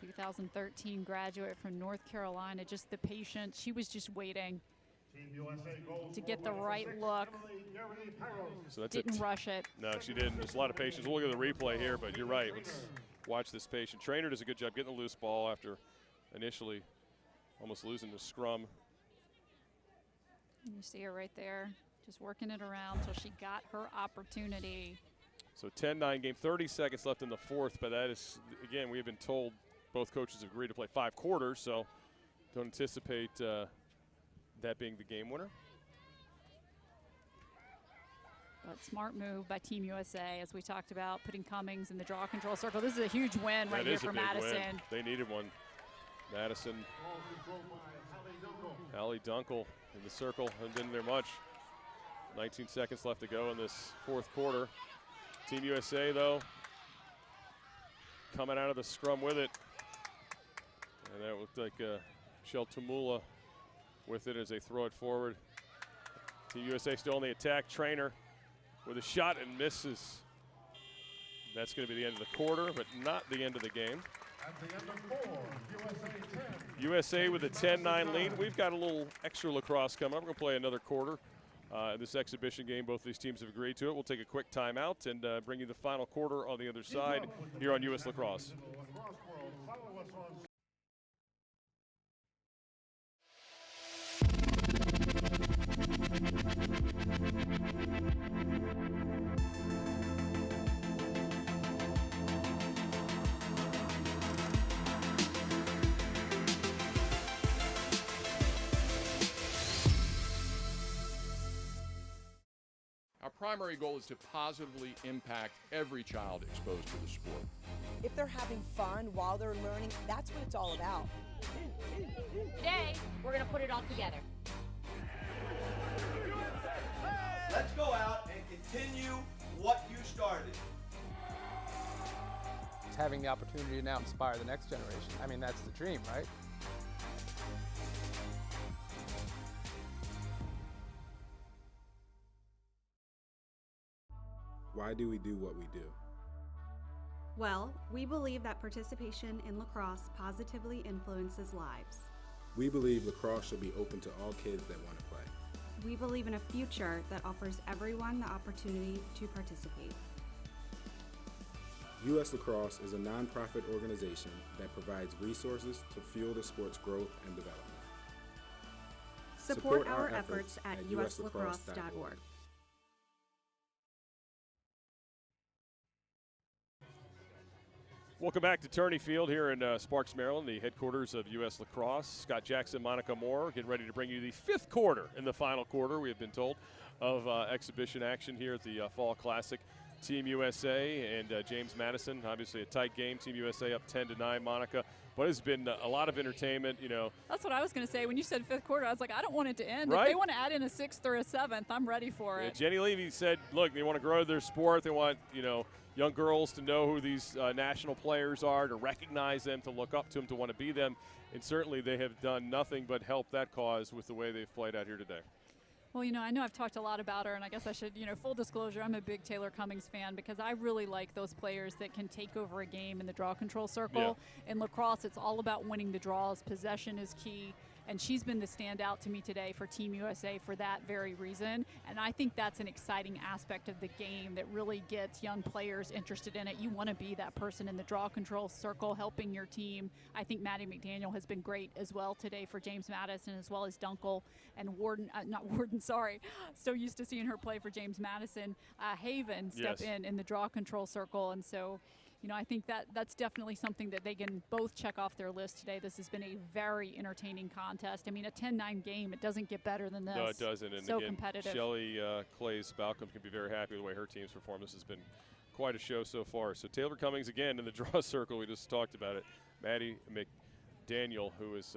2013 graduate from North Carolina, just the patience. She was just waiting to get the right look. So that's didn't rush it. No, she didn't. Just a lot of patience. We'll look at the replay here, but you're right. Let's watch this patient. Trainer does a good job getting the loose ball after initially almost losing the scrum. You see her right there, just working it around till she got her opportunity. So 10-9 game, 30 seconds left in the fourth, but that is, again, we have been told both coaches have agreed to play 5 quarters, so don't anticipate that being the game winner. But smart move by Team USA, as we talked about, putting Cummings in the draw control circle. This is a huge win right here for Madison. Win. They needed one. Madison, Hallie Dunkel in the circle, and didn't there much. 19 seconds left to go in this fourth quarter. Team USA, though, coming out of the scrum with it. And that looked like Shel Tumula with it as they throw it forward. Team USA still on the attack. Trainer with a shot and misses. That's going to be the end of the quarter, but not the end of the game. At the end of 4, USA 10. USA with a 10-9 lead. We've got a little extra lacrosse coming up. We're going to play another quarter. This exhibition game, both these teams have agreed to it. We'll take a quick timeout and bring you the final quarter on the other side here on US Lacrosse. Our primary goal is to positively impact every child exposed to the sport. If they're having fun while they're learning, that's what it's all about. Today, we're going to put it all together. Let's go out and continue what you started. It's having the opportunity to now inspire the next generation. I mean, that's the dream, right? Why do we do what we do? Well, we believe that participation in lacrosse positively influences lives. We believe lacrosse should be open to all kids that want to play. We believe in a future that offers everyone the opportunity to participate. USLacrosse is a nonprofit organization that provides resources to fuel the sport's growth and development. Support our efforts at uslacrosse.org. Welcome back to Turney Field here in Sparks, Maryland, the headquarters of US Lacrosse. Scott Jackson, Monica Moore, getting ready to bring you the 5th quarter in the final quarter, we have been told, of exhibition action here at the Fall Classic. Team USA and James Madison, obviously a tight game. Team USA up 10-9, Monica. But it's been a lot of entertainment, you know. That's what I was going to say. When you said 5th quarter, I was like, I don't want it to end. Right? If they want to add in a 6th or a 7th, I'm ready for it. Jenny Levy said, look, they want to grow their sport. They want, you know, young girls to know who these national players are, to recognize them, to look up to them, to want to be them. And certainly they have done nothing but help that cause with the way they've played out here today. Well, you know, I know I've talked a lot about her, and I guess I should, you know, full disclosure, I'm a big Taylor Cummings fan because I really like those players that can take over a game in the draw control circle. Yeah. In lacrosse, it's all about winning the draws. Possession is key. And she's been the standout to me today for Team USA for that very reason. And I think that's an exciting aspect of the game that really gets young players interested in it. You want to be that person in the draw control circle helping your team. I think Maddie McDaniel has been great as well today for James Madison, as well as Dunkel and so used to seeing her play for James Madison. Haven step in the draw control circle. And so, you know, I think that's definitely something that they can both check off their list today. This has been a very entertaining contest. I mean, a 10-9 game, it doesn't get better than this. No, it doesn't. And so again, competitive. Shelley Clays-Balcom can be very happy with the way her team's performed. This has been quite a show so far. So Taylor Cummings again in the draw circle. We just talked about it. Maddie McDaniel, who has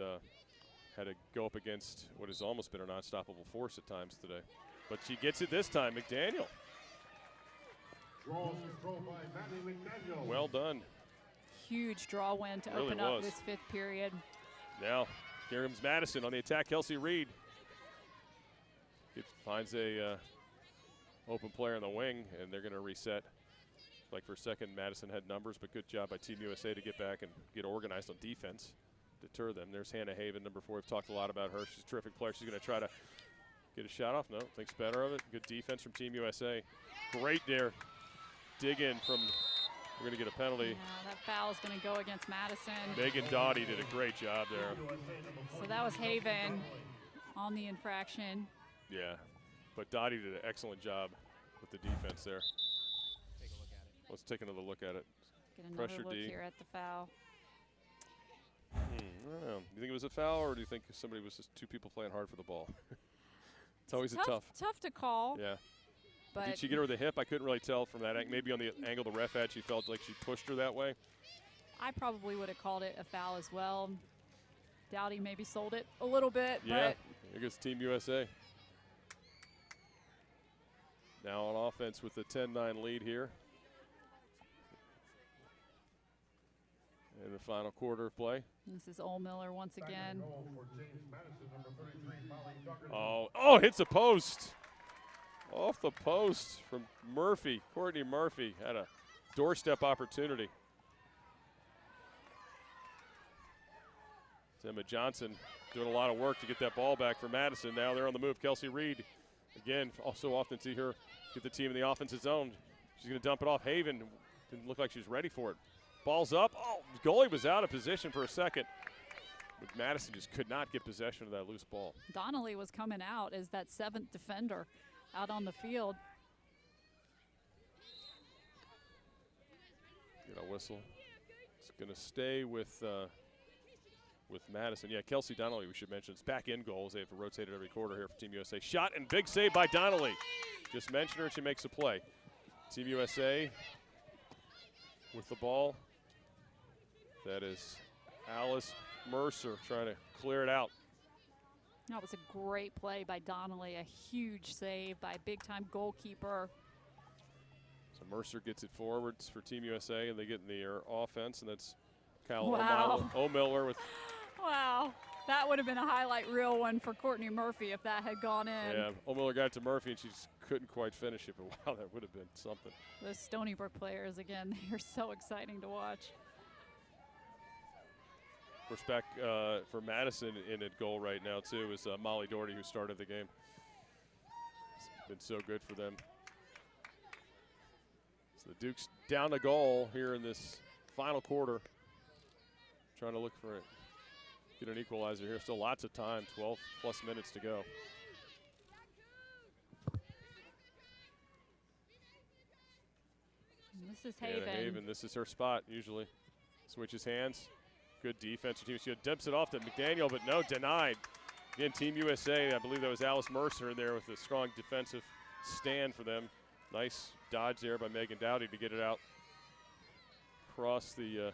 had to go up against what has almost been an unstoppable force at times today. But she gets it this time, McDaniel. Draw control by Maddie McDaniel. Well done. Huge draw win to really open up this 5th period. Now, here comes Madison on the attack. Kelsey Reed finds a open player in the wing, and they're going to reset. Like for a second, Madison had numbers, but good job by Team USA to get back and get organized on defense, deter them. There's Hannah Haven, number 4. We've talked a lot about her. She's a terrific player. She's going to try to get a shot off. No, thinks better of it. Good defense from Team USA. Great there. Dig in from, we're going to get a penalty. Yeah, that foul is going to go against Madison. Megan Doughty did a great job there. So that was Haven on the infraction. Yeah, but Doughty did an excellent job with the defense there. Take a look Let's take another look at it. Get another Pressure look D. here at the foul. I don't know. Do you think it was a foul, or do you think somebody was just two people playing hard for the ball? It's always tough to call. Yeah. But did she get her with the hip? I couldn't really tell from that. Maybe on the angle the ref had, she felt like she pushed her that way. I probably would have called it a foul as well. Dowdy maybe sold it a little bit. Yeah, but here goes Team USA. Now on offense with the 10-9 lead here. In the final quarter of play. This is Ole Miller once again. Oh, hits a post. Off the post from Murphy. Courtney Murphy had a doorstep opportunity. Emma Johnson doing a lot of work to get that ball back for Madison. Now they're on the move. Kelsey Reed, again, also often see her get the team in the offensive zone. She's going to dump it off. Haven didn't look like she was ready for it. Ball's up. Oh, goalie was out of position for a second. But Madison just could not get possession of that loose ball. Donnelly was coming out as that 7th defender out on the field. Get a whistle. It's going to stay with Madison. Yeah, Kelsey Donnelly, we should mention, it's back in goals. They have rotated every quarter here for Team USA. Shot and big save by Donnelly. Just mention her, she makes a play. Team USA with the ball. That is Alice Mercer trying to clear it out. That was a great play by Donnelly, a huge save by a big-time goalkeeper. So Mercer gets it forwards for Team USA, and they get in the offense, and that's Kyle Wow. O'Miller with. Wow, that would have been a highlight reel one for Courtney Murphy if that had gone in. Yeah, O'Miller got it to Murphy, and she just couldn't quite finish it, but wow, that would have been something. Those Stony Brook players, again, they're so exciting to watch. Of course, back for Madison in at goal right now, too, is Molly Doherty, who started the game. It's been so good for them. So the Dukes down a goal here in this final quarter. Trying to look for it. Get an equalizer here. Still lots of time, 12-plus minutes to go. This is Haven. Haven, this is her spot usually. Switches hands. Good defense. She dips it off to McDaniel, but no, denied. Again, Team USA, I believe that was Alice Mercer in there with a strong defensive stand for them. Nice dodge there by Megan Dowdy to get it out across the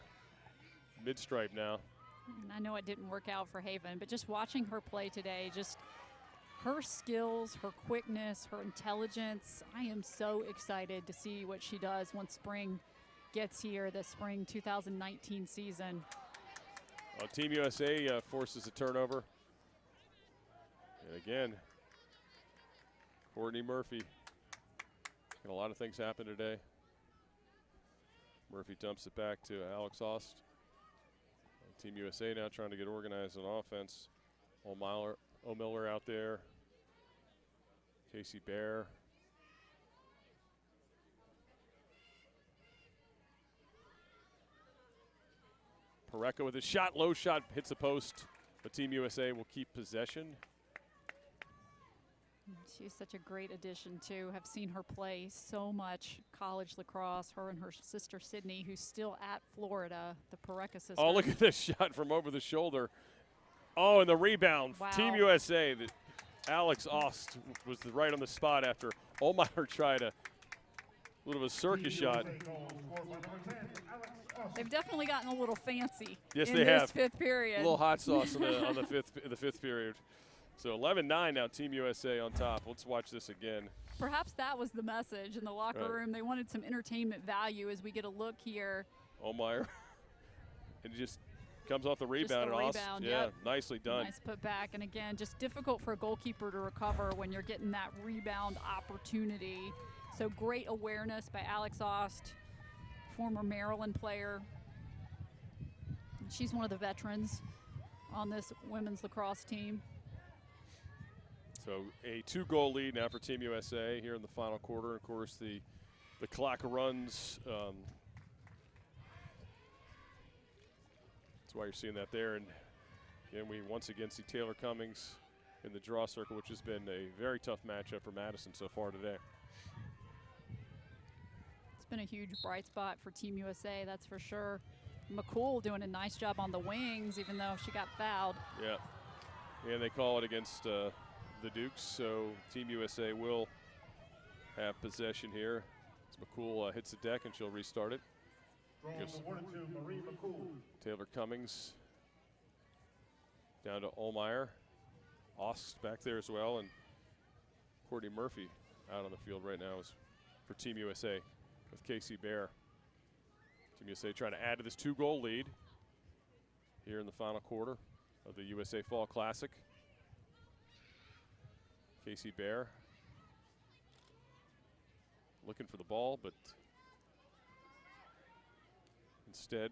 mid-stripe now. And I know it didn't work out for Haven, but just watching her play today, just her skills, her quickness, her intelligence, I am so excited to see what she does once spring gets here, the spring 2019 season. Team USA forces a turnover. And again, Courtney Murphy. And a lot of things happen today. Murphy dumps it back to Alex Ost. Team USA now trying to get organized on offense. O'Miller out there. Casey Bear. Pareca with a shot, low shot, hits the post, but Team USA will keep possession. She's such a great addition, too. Have seen her play so much college lacrosse, her and her sister Sydney, who's still at Florida, the Pareca sister. Oh, look at this shot from over the shoulder. Oh, and the rebound. Wow. Team USA, Alex Ost was right on the spot after Olmeyer tried a little of a circus shot. They've definitely gotten a little fancy Yes, in they this have. fifth period. A little hot sauce on the fifth period. So 11-9 now, Team USA on top. Let's watch this again. Perhaps that was the message in the locker room. They wanted some entertainment value as we get a look here. Olmeyer. And just comes off the rebound. Just the rebound, yeah, yep. Nicely done. Nice put back. And again, just difficult for a goalkeeper to recover when you're getting that rebound opportunity. So great awareness by Alex Ost, former Maryland player. She's one of the veterans on this women's lacrosse team. So a 2-goal lead now for Team USA here in the final quarter. Of course, the clock runs. That's why you're seeing that there. And again, we once again see Taylor Cummings in the draw circle, which has been a very tough matchup for Madison so far today. It's been a huge bright spot for Team USA, that's for sure. McCool doing a nice job on the wings, even though she got fouled. Yeah. And they call it against the Dukes, so Team USA will have possession here. As McCool hits the deck, and she'll restart it. Taylor Cummings down to Olmeyer. Ost back there as well, and Courtney Murphy out on the field right now is for Team USA with Casey Bear. Team USA trying to add to this 2-goal lead here in the final quarter of the USA Fall Classic. Casey Bear looking for the ball, but instead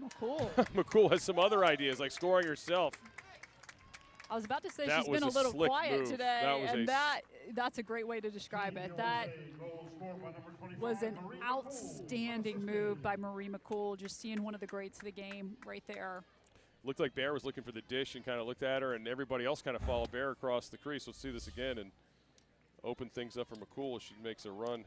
McCool. McCool has some other ideas, like scoring herself. I was about to say That she's been a was little slick quiet move. today, That was and that's a great way to describe it. That was an outstanding move by Marie McCool, just seeing one of the greats of the game right there. Looked like Bear was looking for the dish and kind of looked at her, and everybody else kind of followed Bear across the crease. Let's see this again and open things up for McCool as she makes a run.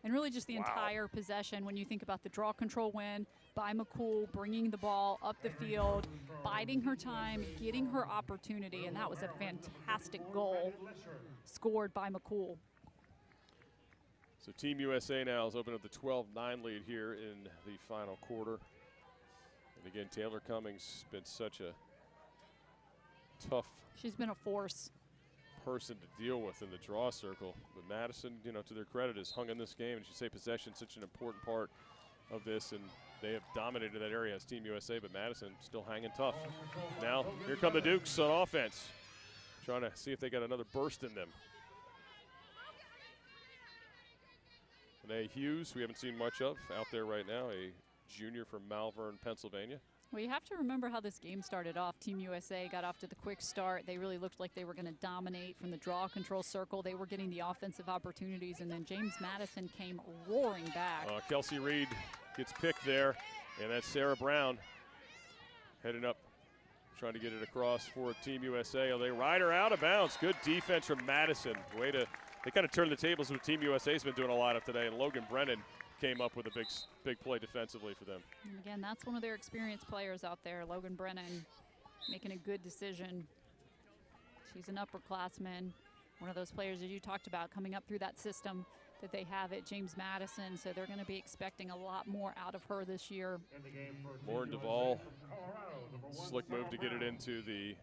And really just the entire possession, when you think about the draw control win by McCool, bringing the ball up the field, biding her time, getting her opportunity, and that was a fantastic goal scored by McCool. So Team USA now has opened up the 12-9 lead here in the final quarter. And again, Taylor Cummings has been such a tough She's been a force. Person to deal with in the draw circle. But Madison, you know, to their credit, has hung in this game. And you say possession, such an important part of this, and they have dominated that area as Team USA, but Madison still hanging tough. Now, here come the Dukes on offense, trying to see if they got another burst in them. Renee Hughes, we haven't seen much of out there right now, a junior from Malvern, Pennsylvania. Well, you have to remember how this game started off. Team USA got off to the quick start. They really looked like they were going to dominate from the draw control circle. They were getting the offensive opportunities, and then James Madison came roaring back. Kelsey Reed gets picked there, and that's Sarah Brown heading up, trying to get it across for Team USA. They ride her out of bounds. Good defense from Madison. They kind of turned the tables with Team USA's been doing a lot of today, and Logan Brennan came up with a big play defensively for them. And again, that's one of their experienced players out there, Logan Brennan, making a good decision. She's an upperclassman, one of those players that you talked about coming up through that system that they have at James Madison, so they're going to be expecting a lot more out of her this year. Lauren Duvall, slick move to get it into the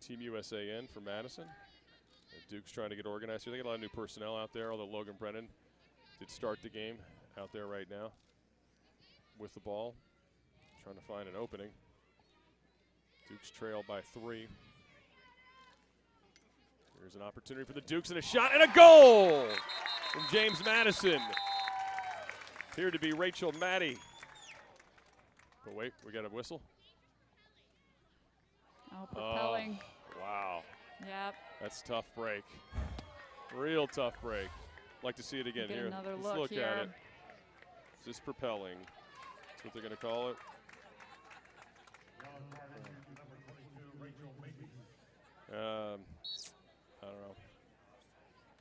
Team USA end for Madison. Duke's trying to get organized here. They got a lot of new personnel out there, although Logan Brennan did start the game out there right now with the ball, trying to find an opening. Dukes trail by 3. Here's an opportunity for the Dukes, and a shot and a goal from James Madison. Appeared to be Rachel Maddie. But wait, we got a whistle. Oh, propelling. Oh, wow. Yep. That's a tough break. Real tough break. Like to see it again. Get Here, another let's look here. at it. Is this propelling? That's what they're going to call it. I don't know.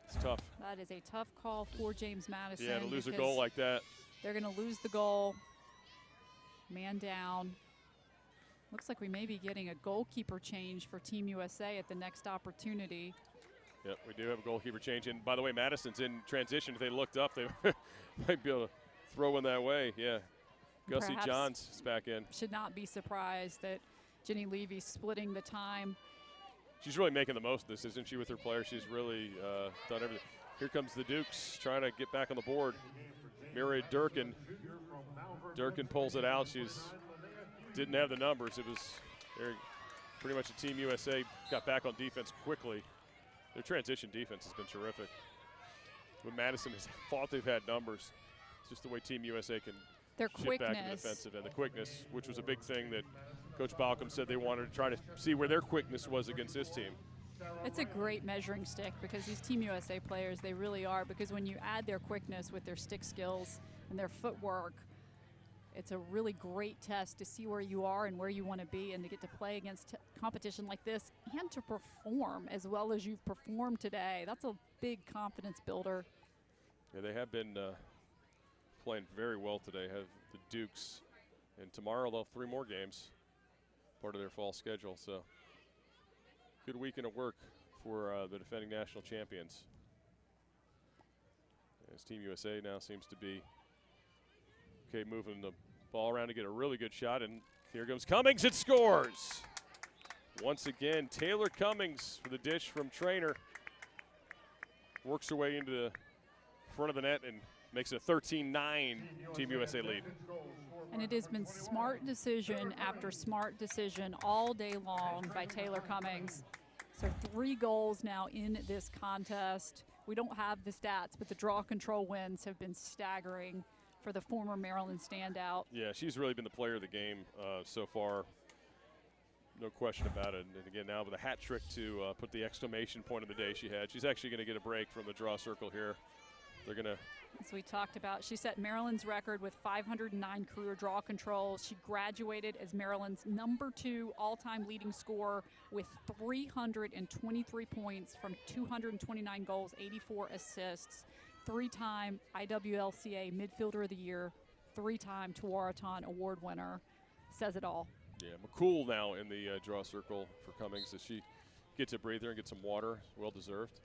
It's tough. That is a tough call for James Madison. Yeah, to lose a goal like that. They're going to lose the goal. Man down. Looks like we may be getting a goalkeeper change for Team USA at the next opportunity. Yep, we do have a goalkeeper change. And by the way, Madison's in transition. If they looked up, they might be able to throw one that way. Yeah. Gussie Perhaps Johns is back in. Should not be surprised that Jenny Levy's splitting the time. She's really making the most of this, isn't she, with her players? She's really done everything. Here comes the Dukes trying to get back on the board. Miriam Durkin. Durkin pulls it out. She's didn't have the numbers. It was pretty much a Team USA got back on defense quickly. Their transition defense has been terrific. When Madison has thought they've had numbers, it's just the way Team USA can Their shift back in the defensive end. The quickness, which was a big thing that Coach Balcom said they wanted to try to see where their quickness was against this team. It's a great measuring stick because these Team USA players, they really are, because when you add their quickness with their stick skills and their footwork, it's a really great test to see where you are and where you want to be, and to get to play against competition like this and to perform as well as you've performed today. That's a big confidence builder. Yeah, they have been playing very well today, have the Dukes. And tomorrow they'll have 3 more games, part of their fall schedule. So good weekend of work for the defending national champions. As Team USA now seems to be moving the ball around to get a really good shot. And here comes Cummings, it scores! Once again, Taylor Cummings for the dish from Trainer. Works her way into the front of the net and makes it a 13-9 Team USA lead. And it has been smart decision after smart decision all day long by Taylor Cummings. So 3 goals now in this contest. We don't have the stats, but the draw control wins have been staggering for the former Maryland standout. Yeah, she's really been the player of the game so far. No question about it. And again, now with a hat trick to put the exclamation point of the day she had. She's actually going to get a break from the draw circle here. They're going to. As we talked about, she set Maryland's record with 509 career draw controls. She graduated as Maryland's #2 all-time leading scorer with 323 points from 229 goals, 84 assists. 3-time IWLCA Midfielder of the Year, 3-time Tewaaraton Award winner. Says it all. Yeah, McCool now in the draw circle for Cummings as she gets a breather and gets some water. Well deserved.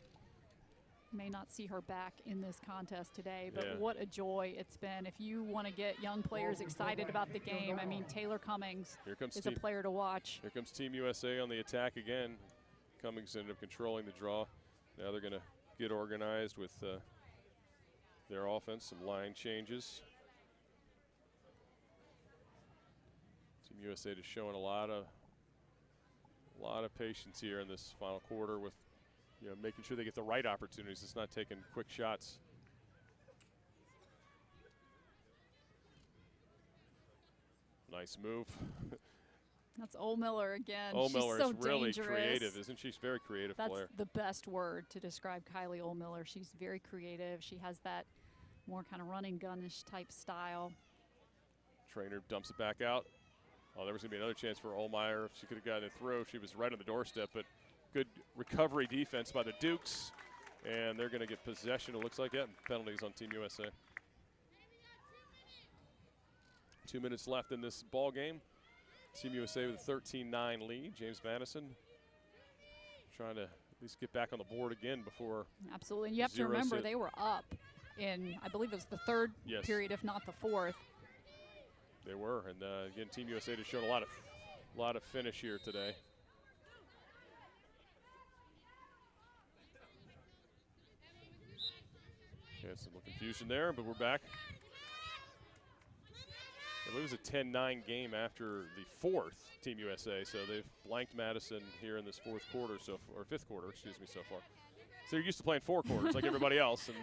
May not see her back in this contest today, but yeah. What a joy it's been. If you want to get young players excited about the game, I mean, Taylor Cummings is a player to watch. Here comes Team USA on the attack again. Cummings ended up controlling the draw. Now they're going to get organized with their offense, some line changes. Team USA just showing a lot of patience here in this final quarter with making sure they get the right opportunities. It's not taking quick shots. Nice move. That's Ohlmiller again. Ohlmiller She's so is really dangerous. Creative, isn't she? She's a very creative player. That's the best word to describe Kylie Ohlmiller. She's very creative. She has that more kind of running gun-ish type style. Trainer dumps it back out. Oh, there was going to be another chance for Ohlmeyer if she could have gotten it through. She was right on the doorstep, but good recovery defense by the Dukes. And they're going to get possession, it looks like, penalties on Team USA. 2 minutes left in this ball game. Team USA with a 13-9 lead. James Madison trying to at least get back on the board again before. Absolutely, and you have to remember they were up in, I believe it was the third period, if not the fourth. They were, and again, Team USA just showed a lot of finish here today. Okay, some confusion there, but we're back. I believe it was a 10-9 game after the fourth Team USA, so they've blanked Madison here in this fifth quarter so far. So you're used to playing 4 quarters like everybody else, and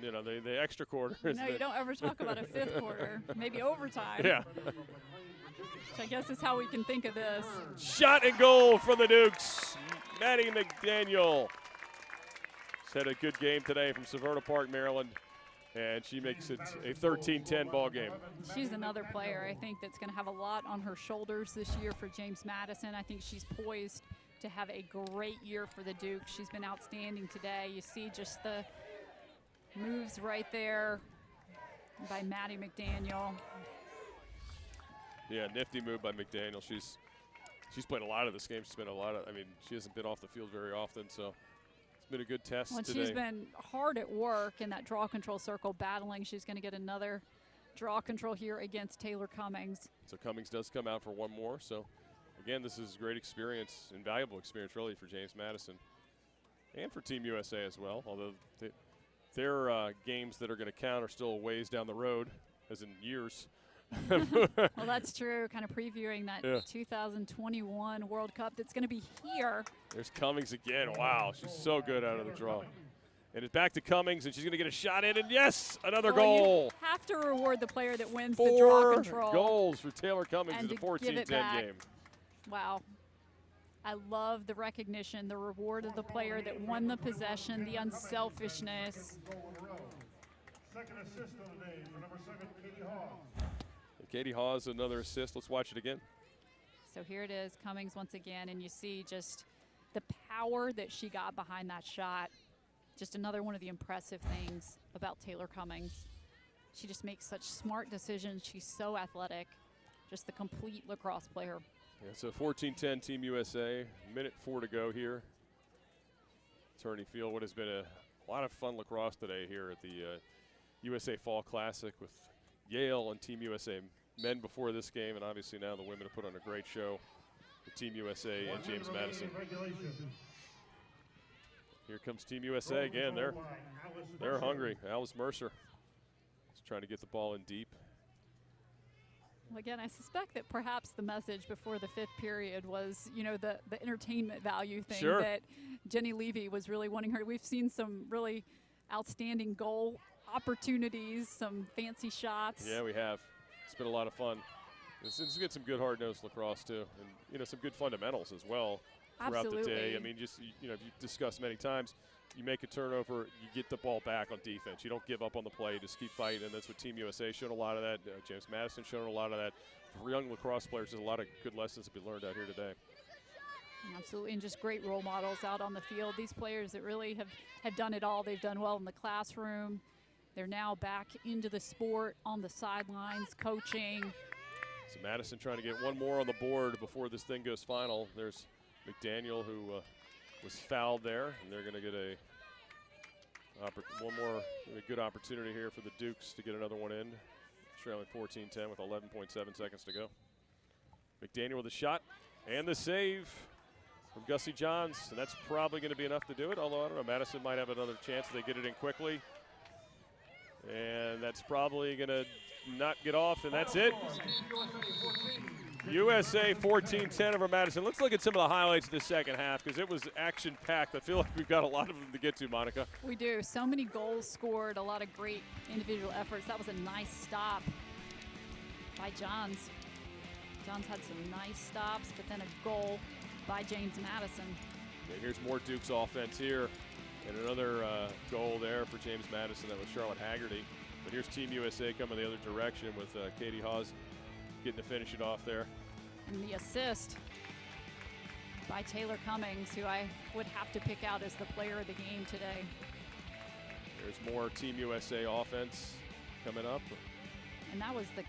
the extra quarters. No, you don't ever talk about a fifth quarter, maybe overtime. Yeah. Which I guess is how we can think of this. Shot and goal for the Dukes. Maddie McDaniel. She's had a good game today from Severna Park, Maryland. And she makes it a 13-10 ball game. She's another player, I think, that's going to have a lot on her shoulders this year for James Madison. I think she's poised to have a great year for the Dukes. She's been outstanding today. You see just the moves right there by Maddie McDaniel. Yeah, nifty move by McDaniel. She's played a lot of this game. She's been she hasn't been off the field very often, so it's been a good test today. She's been hard at work in that draw control circle battling. She's going to get another draw control here against Taylor Cummings. So Cummings does come out for one more. So again, this is great experience, invaluable experience really for James Madison and for Team USA as well, although their games that are going to count are still a ways down the road, as in years. Well, that's true. Kind of previewing that 2021 World Cup that's going to be here. There's Cummings again. Wow, she's so good out of the draw. And it's back to Cummings, and she's going to get a shot in, and yes, another goal. You have to reward the player that wins the draw control. 4 goals for Taylor Cummings in the 14-10 game. Wow. I love the recognition, the reward of the player that won the possession, the unselfishness. Second assist of the day for number 7, Katie Hawes. Katie Hawes, another assist. Let's watch it again. So here it is, Cummings once again, and you see just the power that she got behind that shot. Just another one of the impressive things about Taylor Cummings. She just makes such smart decisions. She's so athletic, just the complete lacrosse player. Yeah, so 14-10 Team USA, minute 4 to go here. Attorney Field, what has been a lot of fun lacrosse today here at the USA Fall Classic with Yale and Team USA men before this game, and obviously now the women have put on a great show with Team USA and James Madison. Here comes Team USA again. They're hungry. Alice Mercer is trying to get the ball in deep. Well, again, I suspect that perhaps the message before the 5th period was, you know, the entertainment value thing that Jenny Levy was really wanting her. We've seen some really outstanding goal opportunities, some fancy shots. Yeah, we have. It's been a lot of fun. It's get some good hard-nosed lacrosse too, and you know, some good fundamentals as well throughout the day. I mean, just you know, you've discussed many times. You make a turnover, you get the ball back on defense. You don't give up on the play, you just keep fighting, and that's what Team USA showed a lot of that. James Madison showed a lot of that. For young lacrosse players, there's a lot of good lessons to be learned out here today. Absolutely, and just great role models out on the field. These players that really have done it all. They've done well in the classroom. They're now back into the sport on the sidelines, coaching. So Madison trying to get one more on the board before this thing goes final. There's McDaniel, who was fouled there, and they're going to get a good opportunity here for the Dukes to get another one in. Trailing 14-10 with 11.7 seconds to go. McDaniel with a shot and the save from Gussie Johns, and that's probably going to be enough to do it, although I don't know, Madison might have another chance if they get it in quickly. And that's probably going to not get off, and that's it. USA 14-10 over Madison. Let's look at some of the highlights of the second half because it was action-packed. I feel like we've got a lot of them to get to, Monica. We do. So many goals scored, a lot of great individual efforts. That was a nice stop by Johns. Johns had some nice stops, but then a goal by James Madison. And here's more Dukes offense here. And another goal there for James Madison. That was Charlotte Haggerty. But here's Team USA coming the other direction with Katie Hawes getting to finish it off there. And the assist by Taylor Cummings, who I would have to pick out as the player of the game today. There's more Team USA offense coming up. And that was the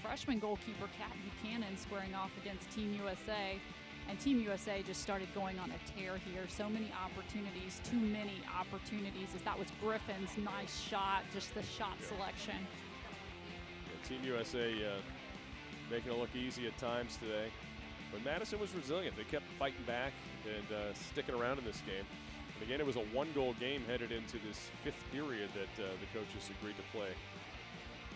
freshman goalkeeper, Kat Buchanan, squaring off against Team USA. And Team USA just started going on a tear here. So many opportunities, too many opportunities. That was Griffin's nice shot, just the shot selection. Yeah, Team USA making it look easy at times today. But Madison was resilient. They kept fighting back and sticking around in this game. And again, it was a one-goal game headed into this 5th period that the coaches agreed to play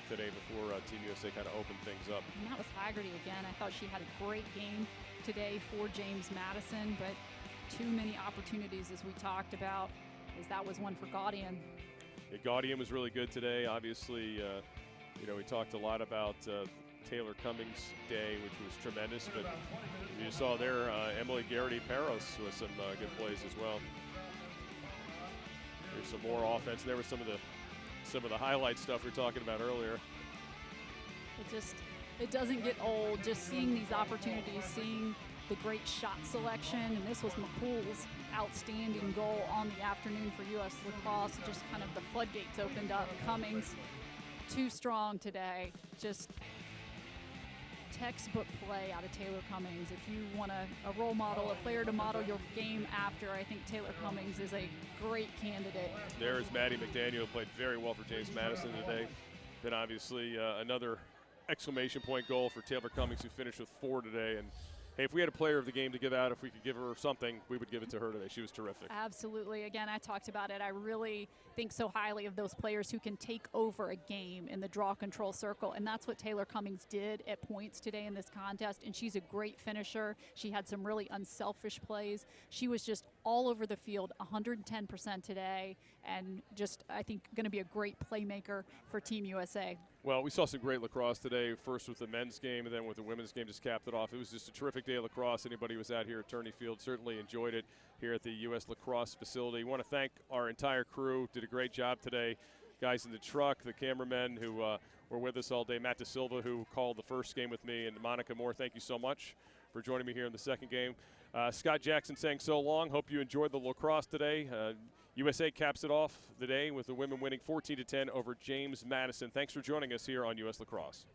today before Team USA kind of opened things up. And that was Haggerty again. I thought she had a great game today for James Madison, but too many opportunities, as we talked about, as that was one for Gaudian. Yeah, Gaudian was really good today. Obviously, you know, we talked a lot about Taylor Cummings' day, which was tremendous, but you saw there Emily Garrity-Peros with some good plays as well. There's some more offense. There was some of the highlight stuff we were talking about earlier. It doesn't get old, just seeing these opportunities, seeing the great shot selection, and this was McCool's outstanding goal on the afternoon for US Lacrosse. Just kind of the floodgates opened up. Cummings, too strong today. Just textbook play out of Taylor Cummings. If you want a role model, a player to model your game after, I think Taylor Cummings is a great candidate. There's Maddie McDaniel, who played very well for James Madison today. Then obviously another exclamation point goal for Taylor Cummings, who finished with 4 today. And hey, if we had a player of the game to give out, if we could give her something, we would give it to her today. She was terrific. Absolutely. Again, I talked about it. I really think so highly of those players who can take over a game in the draw control circle, and that's what Taylor Cummings did at points today in this contest, and she's a great finisher. She had some really unselfish plays. She was just all over the field, 110% today, and just, I think, going to be a great playmaker for Team USA. Well, we saw some great lacrosse today, first with the men's game and then with the women's game, just capped it off. It was just a terrific day of lacrosse. Anybody who was out here at Turney Field certainly enjoyed it here at the USLacrosse facility. We want to thank our entire crew. Did a great job today. Guys in the truck, the cameramen who were with us all day, Matt DeSilva, who called the first game with me, and Monica Moore, thank you so much for joining me here in the second game. Scott Jackson saying so long. Hope you enjoyed the lacrosse today. USA caps it off the day with the women winning 14-10 over James Madison. Thanks for joining us here on US Lacrosse.